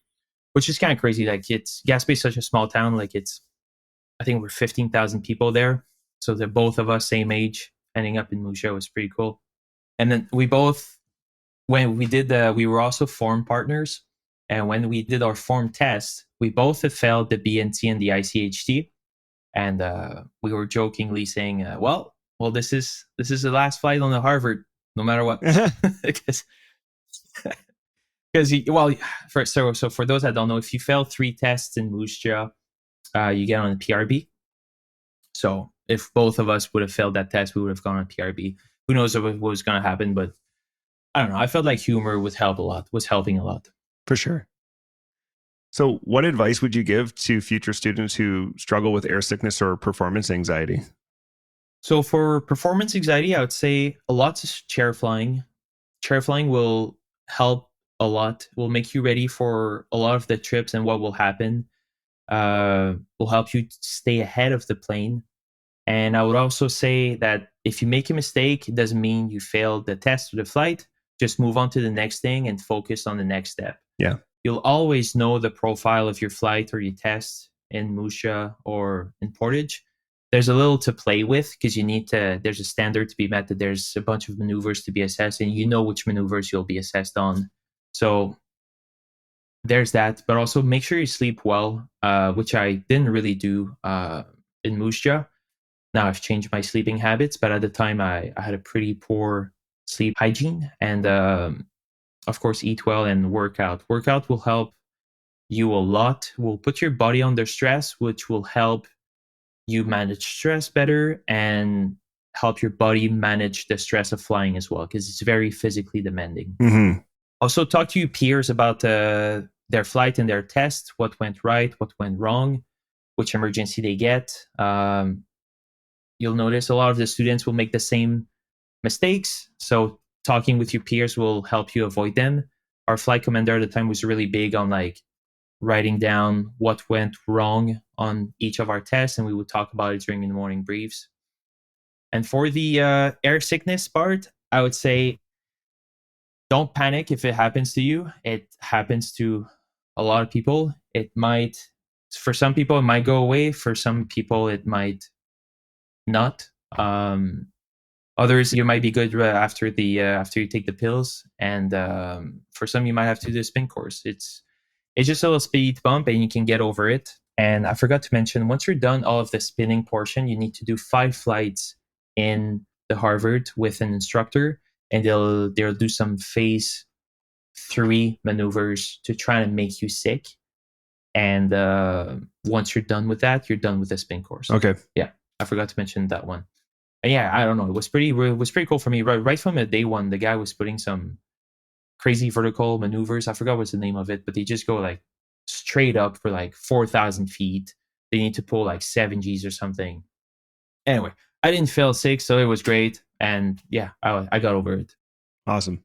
which is kind of crazy. Like Gaspé is such a small town. Like I think we're 15,000 people there. So they're both of us same age, ending up in Musha was pretty cool. And then we both, when we did we were also form partners. And when we did our form test, we both had failed the BNT and the ICHT. And we were jokingly saying, well, this is the last flight on the Harvard, no matter what. Because so for those that don't know, if you fail 3 tests in Musha, you get on a PRB. So if both of us would have failed that test, we would have gone on PRB. Who knows what was going to happen, but I don't know. I felt like humor would help a lot. Was helping a lot. For sure. So, what advice would you give to future students who struggle with air sickness or performance anxiety? So for performance anxiety, I would say a lot is chair flying. Chair flying will help a lot. Will make you ready for a lot of the trips and what will happen. Will help you stay ahead of the plane. And I would also say that if you make a mistake, it doesn't mean you failed the test or the flight. Just move on to the next thing and focus on the next step. Yeah. You'll always know the profile of your flight or your test in Musha or in Portage. There's a little to play with because you need to, there's a standard to be met, that there's a bunch of maneuvers to be assessed, and you know which maneuvers you'll be assessed on. So there's that, but also make sure you sleep well, which I didn't really do in Musha. Now I've changed my sleeping habits, but at the time I had a pretty poor sleep hygiene, and of course eat well and workout. Workout will help you a lot, will put your body under stress, which will help you manage stress better and help your body manage the stress of flying as well, because it's very physically demanding. Mm-hmm. Also talk to your peers about their flight and their test, what went right, what went wrong, which emergency they get. You'll notice a lot of the students will make the same mistakes, so talking with your peers will help you avoid them. Our flight commander at the time was really big on like writing down what went wrong on each of our tests, and we would talk about it during the morning briefs. And for the air sickness part, I would say don't panic if it happens to you. It happens to a lot of people. It might, for some people, it might go away. For some people, it might not. Others, you might be good after you take the pills, and for some, you might have to do the spin course. It's just a little speed bump, and you can get over it. And I forgot to mention, once you're done all of the spinning portion, you need to do 5 flights in the Harvard with an instructor, and they'll do some phase 3 maneuvers to try and make you sick. And once you're done with that, you're done with the spin course. Okay. Yeah, I forgot to mention that one. And yeah, I don't know. It was pretty cool for me. Right from the day one, the guy was putting some crazy vertical maneuvers. I forgot what's the name of it, but they just go like straight up for like 4,000 feet. They need to pull like 7 Gs or something. Anyway, I didn't fail 6, so it was great. And yeah, I got over it. Awesome.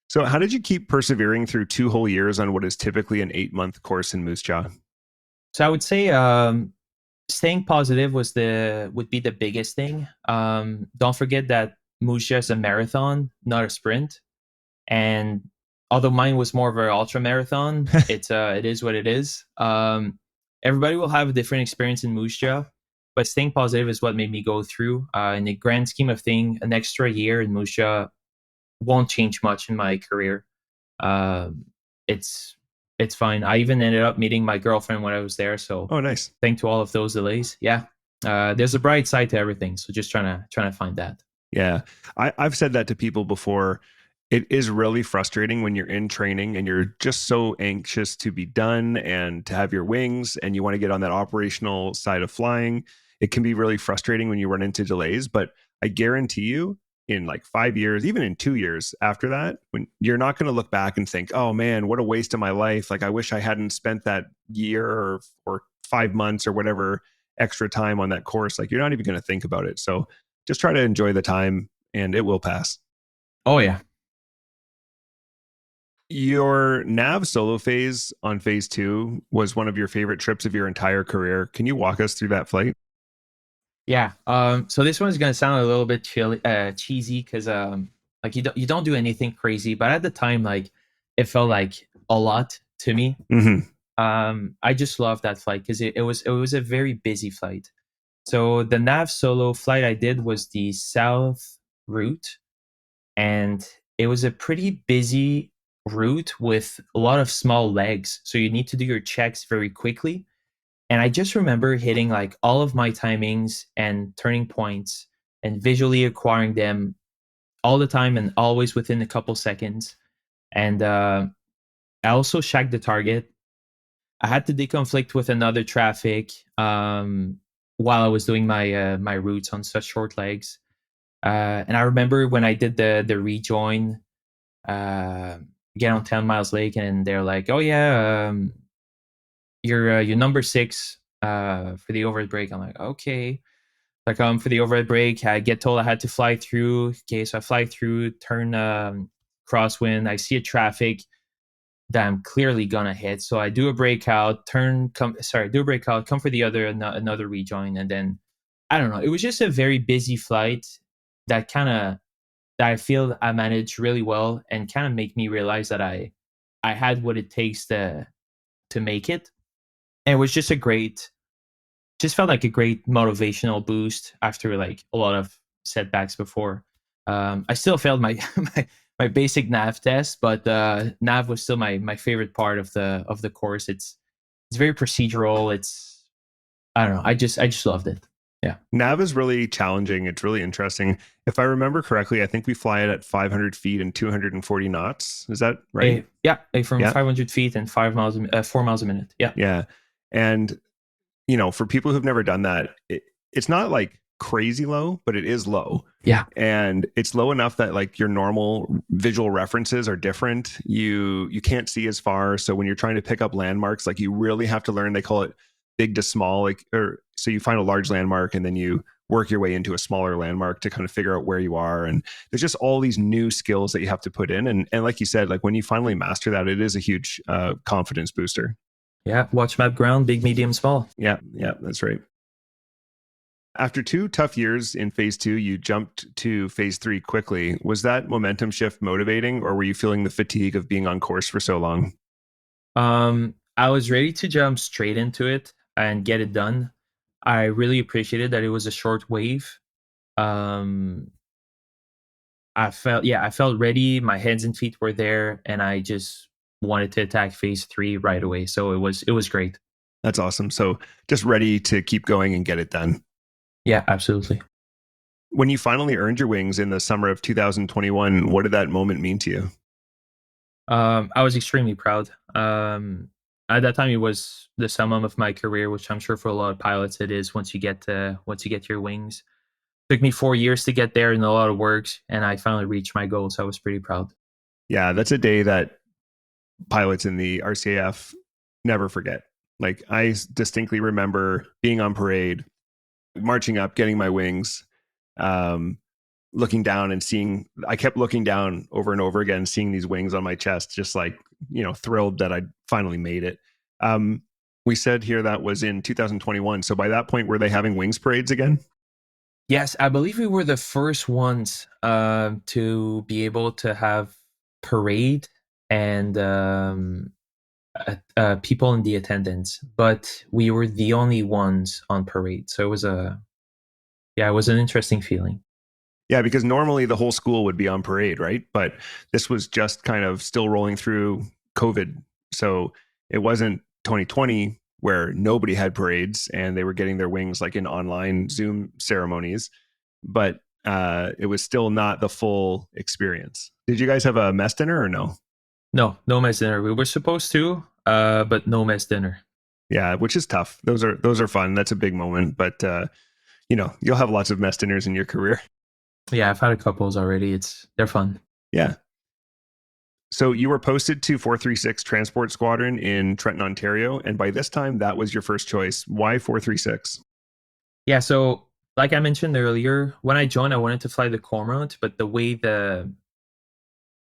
So how did you keep persevering through 2 whole years on what is typically an 8-month course in Moose Jaw? So I would say staying positive would be the biggest thing. Don't forget that Moose Jaw is a marathon, not a sprint. And although mine was more of an ultra marathon, it is what it is. Everybody will have a different experience in Moose Jaw, but staying positive is what made me go through. In the grand scheme of things, an extra year in Moose Jaw won't change much in my career. It's fine. I even ended up meeting my girlfriend when I was there. So oh, nice. Thanks to all of those delays. Yeah. There's a bright side to everything. So just trying to find that. Yeah. I've said that to people before. It is really frustrating when you're in training and you're just so anxious to be done and to have your wings, and you want to get on that operational side of flying. It can be really frustrating when you run into delays, but I guarantee you, in like 5 years, even in 2 years after that, when you're not going to look back and think, oh man, what a waste of my life. Like I wish I hadn't spent that year or 5 months or whatever extra time on that course. Like you're not even going to think about it. So just try to enjoy the time and it will pass. Oh yeah. Your nav solo phase on phase 2 was one of your favorite trips of your entire career. Can you walk us through that flight? Yeah. So this one's gonna sound a little bit cheesy because like you don't do anything crazy, but at the time, like it felt like a lot to me. Mm-hmm. I just loved that flight because it was a very busy flight. So the nav solo flight I did was the south route, and it was a pretty busy route with a lot of small legs. So you need to do your checks very quickly. And I just remember hitting like all of my timings and turning points and visually acquiring them all the time and always within a couple seconds. And I also shagged the target. I had to deconflict with another traffic while I was doing my routes on such short legs. And I remember when I did the rejoin, get on 10 Miles Lake, and they're like, "Oh yeah, you're number 6 for the overhead break." I'm like, "Okay." I come for the overhead break. I get told I had to fly through. Okay, so I fly through, turn crosswind. I see a traffic that I'm clearly gonna hit. So I do a breakout, do a breakout, come for the other another rejoin, and then I don't know. It was just a very busy flight that I feel I managed really well, and kind of make me realize that I had what it takes to make it. And it was just felt like a great motivational boost after like a lot of setbacks before. I still failed my my basic nav test, but nav was still my favorite part of the course. It's very procedural. It's I don't know. I just loved it. Yeah. Nav is really challenging. It's really interesting. If I remember correctly, I think we fly it at 500 feet and 240 knots. Is that right? From 500 feet and 4 miles a minute. Yeah. Yeah. And for people who've never done that, it's not like crazy low, but it is low. Yeah. And it's low enough that like your normal visual references are different. You can't see as far. So when you're trying to pick up landmarks, like you really have to learn, they call it big to small, so you find a large landmark and then you work your way into a smaller landmark to kind of figure out where you are. And there's just all these new skills that you have to put in. And like you said, like when you finally master that, it is a huge confidence booster. Yeah, watch map ground, big, medium, small. Yeah, that's right. After 2 tough years in phase 2, you jumped to phase 3 quickly. Was that momentum shift motivating, or were you feeling the fatigue of being on course for so long? I was ready to jump straight into it and get it done. I really appreciated that it was a short wave. I felt ready. My hands and feet were there, and I just wanted to attack phase 3 right away. So it was great. That's awesome. So just ready to keep going and get it done. Yeah, absolutely. When you finally earned your wings in the summer of 2021, what did that moment mean to you? I was extremely proud. At that time, it was the summum of my career, which I'm sure for a lot of pilots it is. Once you get your wings, it took me 4 years to get there and a lot of work, and I finally reached my goal. So I was pretty proud. Yeah, that's a day that pilots in the RCAF never forget. Like I distinctly remember being on parade, marching up, getting my wings, looking down and I kept looking down over and over again, seeing these wings on my chest, just like, thrilled that I finally made it. We said here that was in 2021. So by that point, were they having wings parades again? Yes, I believe we were the first ones to be able to have parade and people in the attendance, but we were the only ones on parade. So it was an interesting feeling. Yeah, because normally the whole school would be on parade, right? But this was just kind of still rolling through COVID. So it wasn't 2020 where nobody had parades and they were getting their wings like in online Zoom ceremonies, but it was still not the full experience. Did you guys have a mess dinner or no? No mess dinner. We were supposed to, but no mess dinner. Yeah, which is tough. Those are fun. That's a big moment, but you'll have lots of mess dinners in your career. Yeah, I've had a couple already. They're fun. Yeah. So you were posted to 436 Transport Squadron in Trenton, Ontario, and by this time that was your first choice. Why 436? Yeah, so like I mentioned earlier, when I joined, I wanted to fly the Cormorant, but the way the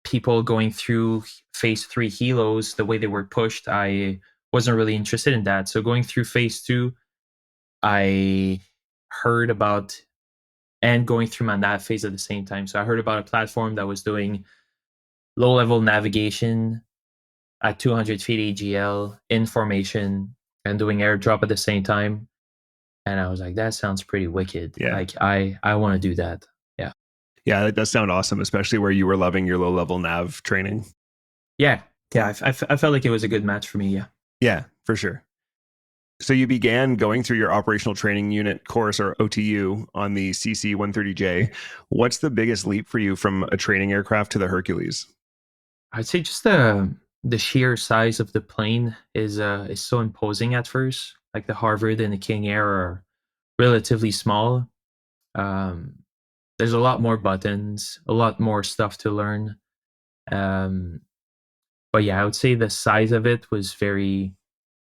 people going through phase 3 helos, the way they were pushed, I wasn't really interested in that. So going through phase 2, I heard about, and going through my nav phase at the same time. So I heard about a platform that was doing low-level navigation at 200 feet AGL in formation and doing airdrop at the same time. And I was like, that sounds pretty wicked. Yeah. Like, I want to do that. Yeah. Yeah, that does sound awesome, especially where you were loving your low-level nav training. Yeah. I felt like it was a good match for me, yeah. Yeah, for sure. So you began going through your operational training unit course, or OTU, on the CC-130J. What's the biggest leap for you from a training aircraft to the Hercules? I'd say just the sheer size of the plane is so imposing at first. Like the Harvard and the King Air are relatively small. there's a lot more buttons, a lot more stuff to learn. But yeah, I would say the size of it was very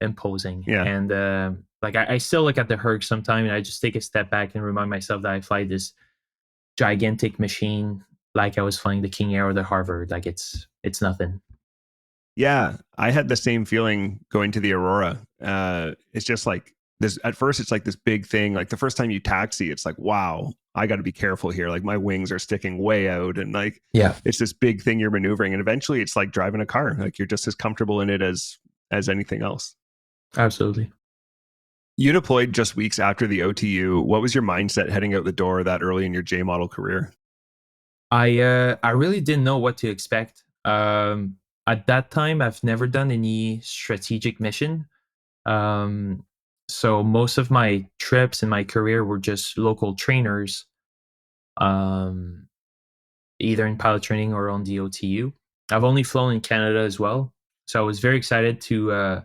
imposing. Yeah. And like I still look at the Herc sometime, and I just take a step back and remind myself that I fly this gigantic machine like I was flying the King Air or the Harvard. Like it's nothing. Yeah, I had the same feeling going to the Aurora. It's just like this. At first, it's like this big thing. Like the first time you taxi, it's like, wow, I got to be careful here. Like my wings are sticking way out, and like, Yeah, it's this big thing you're maneuvering. And eventually, it's like driving a car. Like you're just as comfortable in it as anything else. absolutely. You deployed just weeks after the OTU. What was your mindset heading out the door that early in your J model career? I really didn't know what to expect. At that time, I've never done any strategic mission. So most of my trips in my career were just local trainers, either in pilot training or on the OTU. I've only flown in Canada as well, so I was very excited to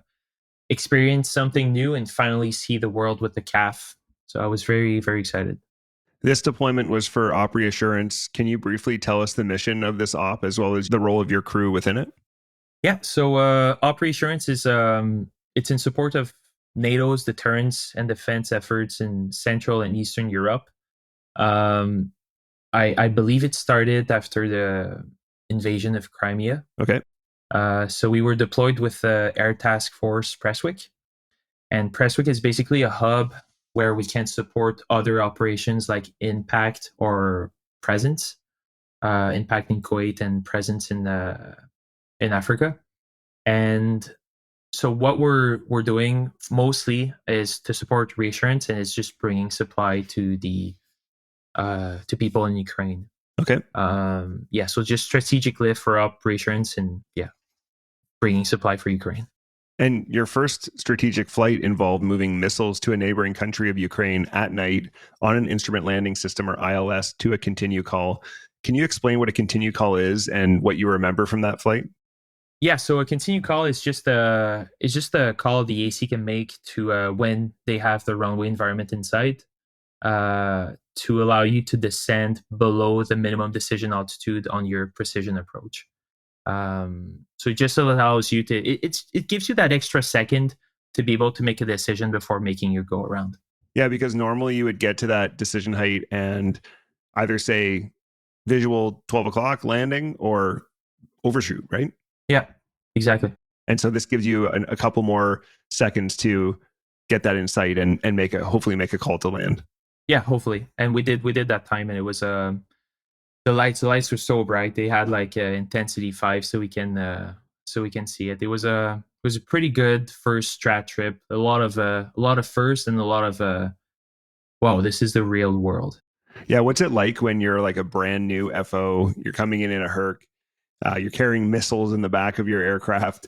experience something new and finally see the world with the CAF. So I was very, very excited. This deployment was for Op Reassurance. Can you briefly tell us the mission of this op as well as the role of your crew within it? Yeah, so Op Reassurance is it's in support of NATO's deterrence and defense efforts in Central and Eastern Europe. I believe it started after the invasion of Crimea. Okay. So we were deployed with Air Task Force Prestwick, and Prestwick is basically a hub where we can support other operations like Impact or Presence, Impact in Kuwait and Presence in Africa. And so what we're doing mostly is to support reassurance, and it's just bringing supply to the to people in Ukraine. Okay. Yeah, so just strategic lift for Op Reassurance, and yeah, bringing supply for Ukraine. And your first strategic flight involved moving missiles to a neighboring country of Ukraine at night on an instrument landing system, or ILS, to a continue call. Can you explain what a continue call is and what you remember from that flight? Yeah, so a continue call is just a call the AC can make to when they have the runway environment in sight, to allow you to descend below the minimum decision altitude on your precision approach. So it just allows you to it gives you that extra second to be able to make a decision before making your go around. Yeah, because normally you would get to that decision height and either say visual 12 o'clock landing or overshoot, right? Yeah, exactly. And so this gives you a couple more seconds to get that in sight and hopefully make a call to land. Yeah, hopefully. And we did that time, and it was the lights were so bright. They had like intensity 5, so we can see it. It was a pretty good first strat trip. A lot of first and a lot of wow, this is the real world. Yeah, what's it like when you're like a brand new FO, you're coming in a Herc, you're carrying missiles in the back of your aircraft,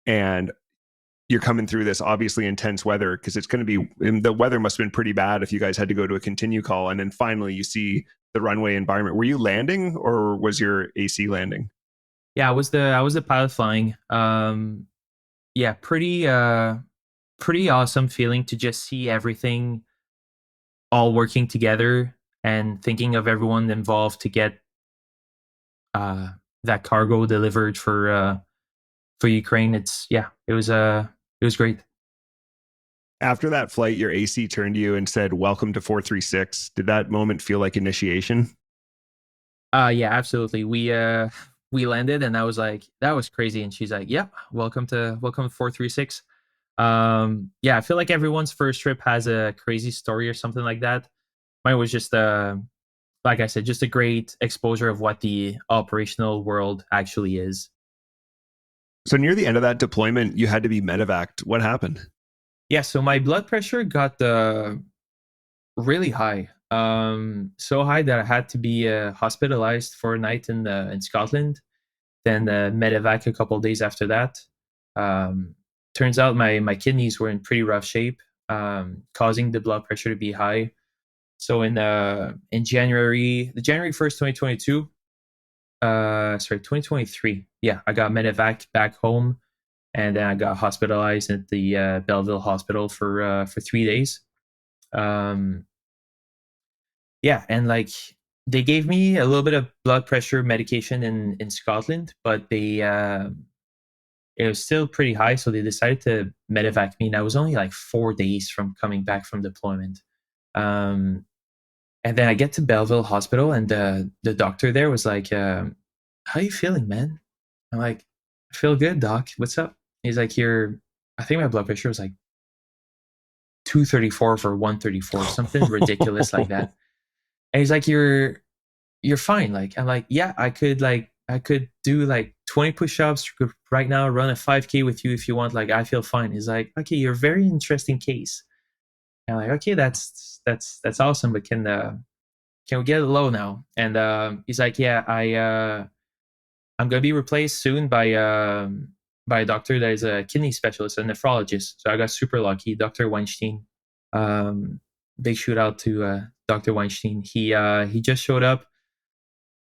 and you're coming through this obviously intense weather, because it's going to be, the weather must have been pretty bad if you guys had to go to a continue call, and then finally you see the runway environment. Were you landing or was your AC landing? Yeah, I was the pilot flying. Yeah, pretty awesome feeling to just see everything all working together and thinking of everyone involved to get that cargo delivered for Ukraine. It was great. After that flight, your AC turned to you and said, "Welcome to 436." Did that moment feel like initiation? Yeah, absolutely. We landed, and I was like, that was crazy. And she's like, "Yep, welcome to 436." Yeah, I feel like everyone's first trip has a crazy story or something like that. Mine was just like I said, just a great exposure of what the operational world actually is. So near the end of that deployment, you had to be medevaced. What happened? Yeah, so my blood pressure got really high. So high that I had to be hospitalized for a night in Scotland. Then medevac a couple of days after that. Turns out my kidneys were in pretty rough shape, causing the blood pressure to be high. So in January 1st, 2022, 2023. Yeah, I got medevac back home, and then I got hospitalized at the Belleville Hospital for 3 days. Yeah, and like they gave me a little bit of blood pressure medication in Scotland, but it was still pretty high, so they decided to medevac me. And I was only like 4 days from coming back from deployment. And then I get to Belleville Hospital, and the doctor there was like, "How you feeling, man?" I'm like, "I feel good, doc. What's up?" He's like, I think my blood pressure was like 234 for 134, something ridiculous like that. And he's like, "You're fine." Like, I'm like, "Yeah, I could do like 20 push-ups right now, run a 5K with you if you want. Like, I feel fine." He's like, "Okay, you're a very interesting case." And I'm like, "Okay, that's awesome, but can we get it low now?" And he's like, "Yeah, I'm gonna be replaced soon by a doctor that is a kidney specialist, a nephrologist." So I got super lucky. Dr. Weinstein. Big shout out to Dr. Weinstein. He just showed up,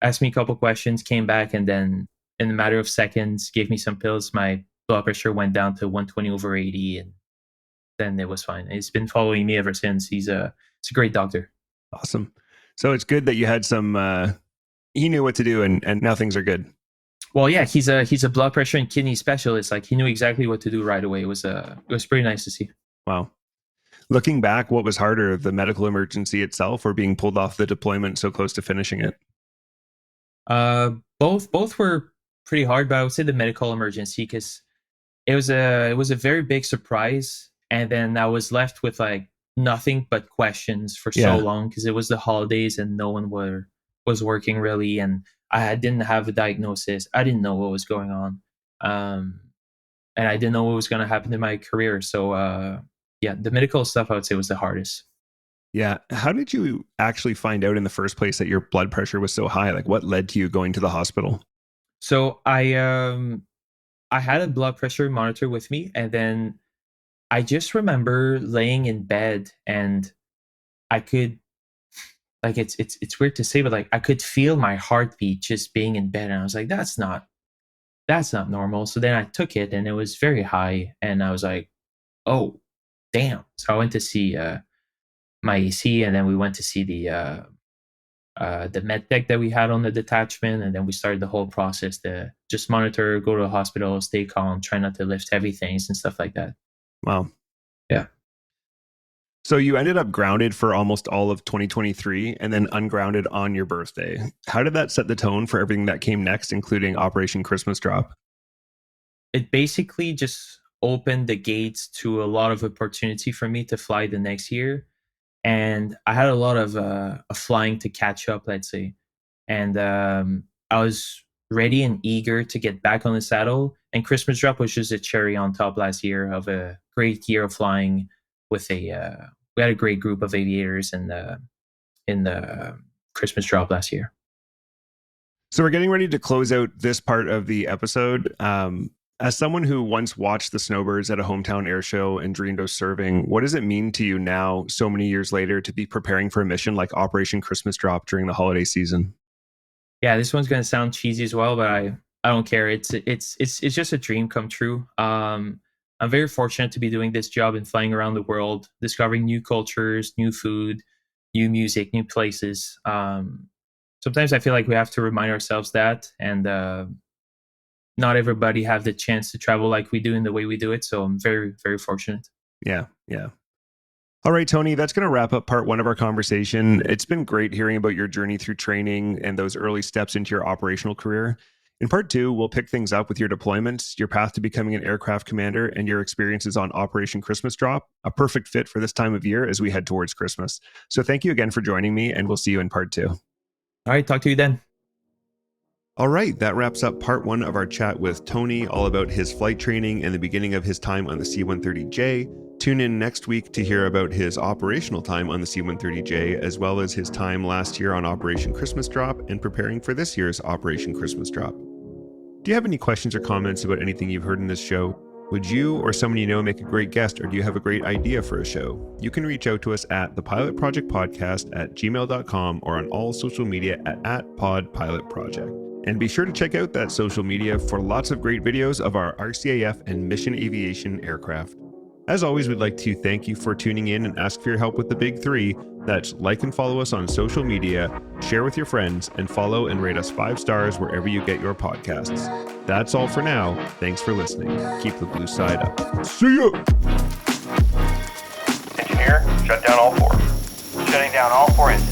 asked me a couple questions, came back, and then in a matter of seconds gave me some pills. My blood pressure went down to 120/80, and then it was fine. He's been following me ever since. He's a great doctor. Awesome. So it's good that you had some, he knew what to do, and now things are good. Well, yeah, he's a blood pressure and kidney specialist. Like, he knew exactly what to do right away. It was pretty nice to see. Wow. Looking back, what was harder, the medical emergency itself or being pulled off the deployment so close to finishing it? Both were pretty hard, but I would say the medical emergency, because it was a very big surprise, and then I was left with like nothing but questions for so long, because it was the holidays and no one was working really, and I didn't have a diagnosis. I didn't know what was going on, and I didn't know what was going to happen in my career. So yeah, the medical stuff I would say was the hardest. Yeah. How did you actually find out in the first place that your blood pressure was so high? Like, what led to you going to the hospital? So I had a blood pressure monitor with me, and then I just remember laying in bed, and I could, like, it's weird to say, but like I could feel my heartbeat just being in bed, and I was like, that's not normal. So then I took it, and it was very high, and I was like, oh, damn. So I went to see my AC, and then we went to see the med tech that we had on the detachment, and then we started the whole process to just monitor, go to the hospital, stay calm, try not to lift heavy things and stuff like that. Wow. Yeah. So you ended up grounded for almost all of 2023 and then ungrounded on your birthday. How did that set the tone for everything that came next, including Operation Christmas Drop? It basically just opened the gates to a lot of opportunity for me to fly the next year. And I had a lot of flying to catch up, let's say. And I was ready and eager to get back on the saddle. And Christmas Drop was just a cherry on top last year of a great year of flying with we had a great group of aviators in the Christmas Drop last year. So we're getting ready to close out this part of the episode. As someone who once watched the Snowbirds at a hometown air show and dreamed of serving, what does it mean to you now, so many years later, to be preparing for a mission like Operation Christmas Drop during the holiday season? Yeah, this one's going to sound cheesy as well, but I don't care. It's just a dream come true. I'm very fortunate to be doing this job and flying around the world, discovering new cultures, new food, new music, new places. Sometimes I feel like we have to remind ourselves that, and not everybody have the chance to travel like we do in the way we do it. So I'm very, very fortunate. Yeah. All right, Tony, that's going to wrap up part one of our conversation. It's been great hearing about your journey through training and those early steps into your operational career. In part two, we'll pick things up with your deployments, your path to becoming an aircraft commander, and your experiences on Operation Christmas Drop, a perfect fit for this time of year as we head towards Christmas. So thank you again for joining me, and we'll see you in part two. All right, talk to you then. All right, that wraps up part one of our chat with Tony, all about his flight training and the beginning of his time on the C-130J. Tune in next week to hear about his operational time on the C-130J, as well as his time last year on Operation Christmas Drop and preparing for this year's Operation Christmas Drop. Do you have any questions or comments about anything you've heard in this show? Would you or someone you know make a great guest, or do you have a great idea for a show? You can reach out to us at thepilotprojectpodcast@gmail.com or on all social media at podpilotproject. And be sure to check out that social media for lots of great videos of our RCAF and mission aviation aircraft. As always, we'd like to thank you for tuning in and ask for your help with the big three. That's like and follow us on social media, share with your friends, and follow and rate us 5 stars wherever you get your podcasts. That's all for now. Thanks for listening. Keep the blue side up. See ya! Engineer, shut down all 4. Shutting down all 4 engines.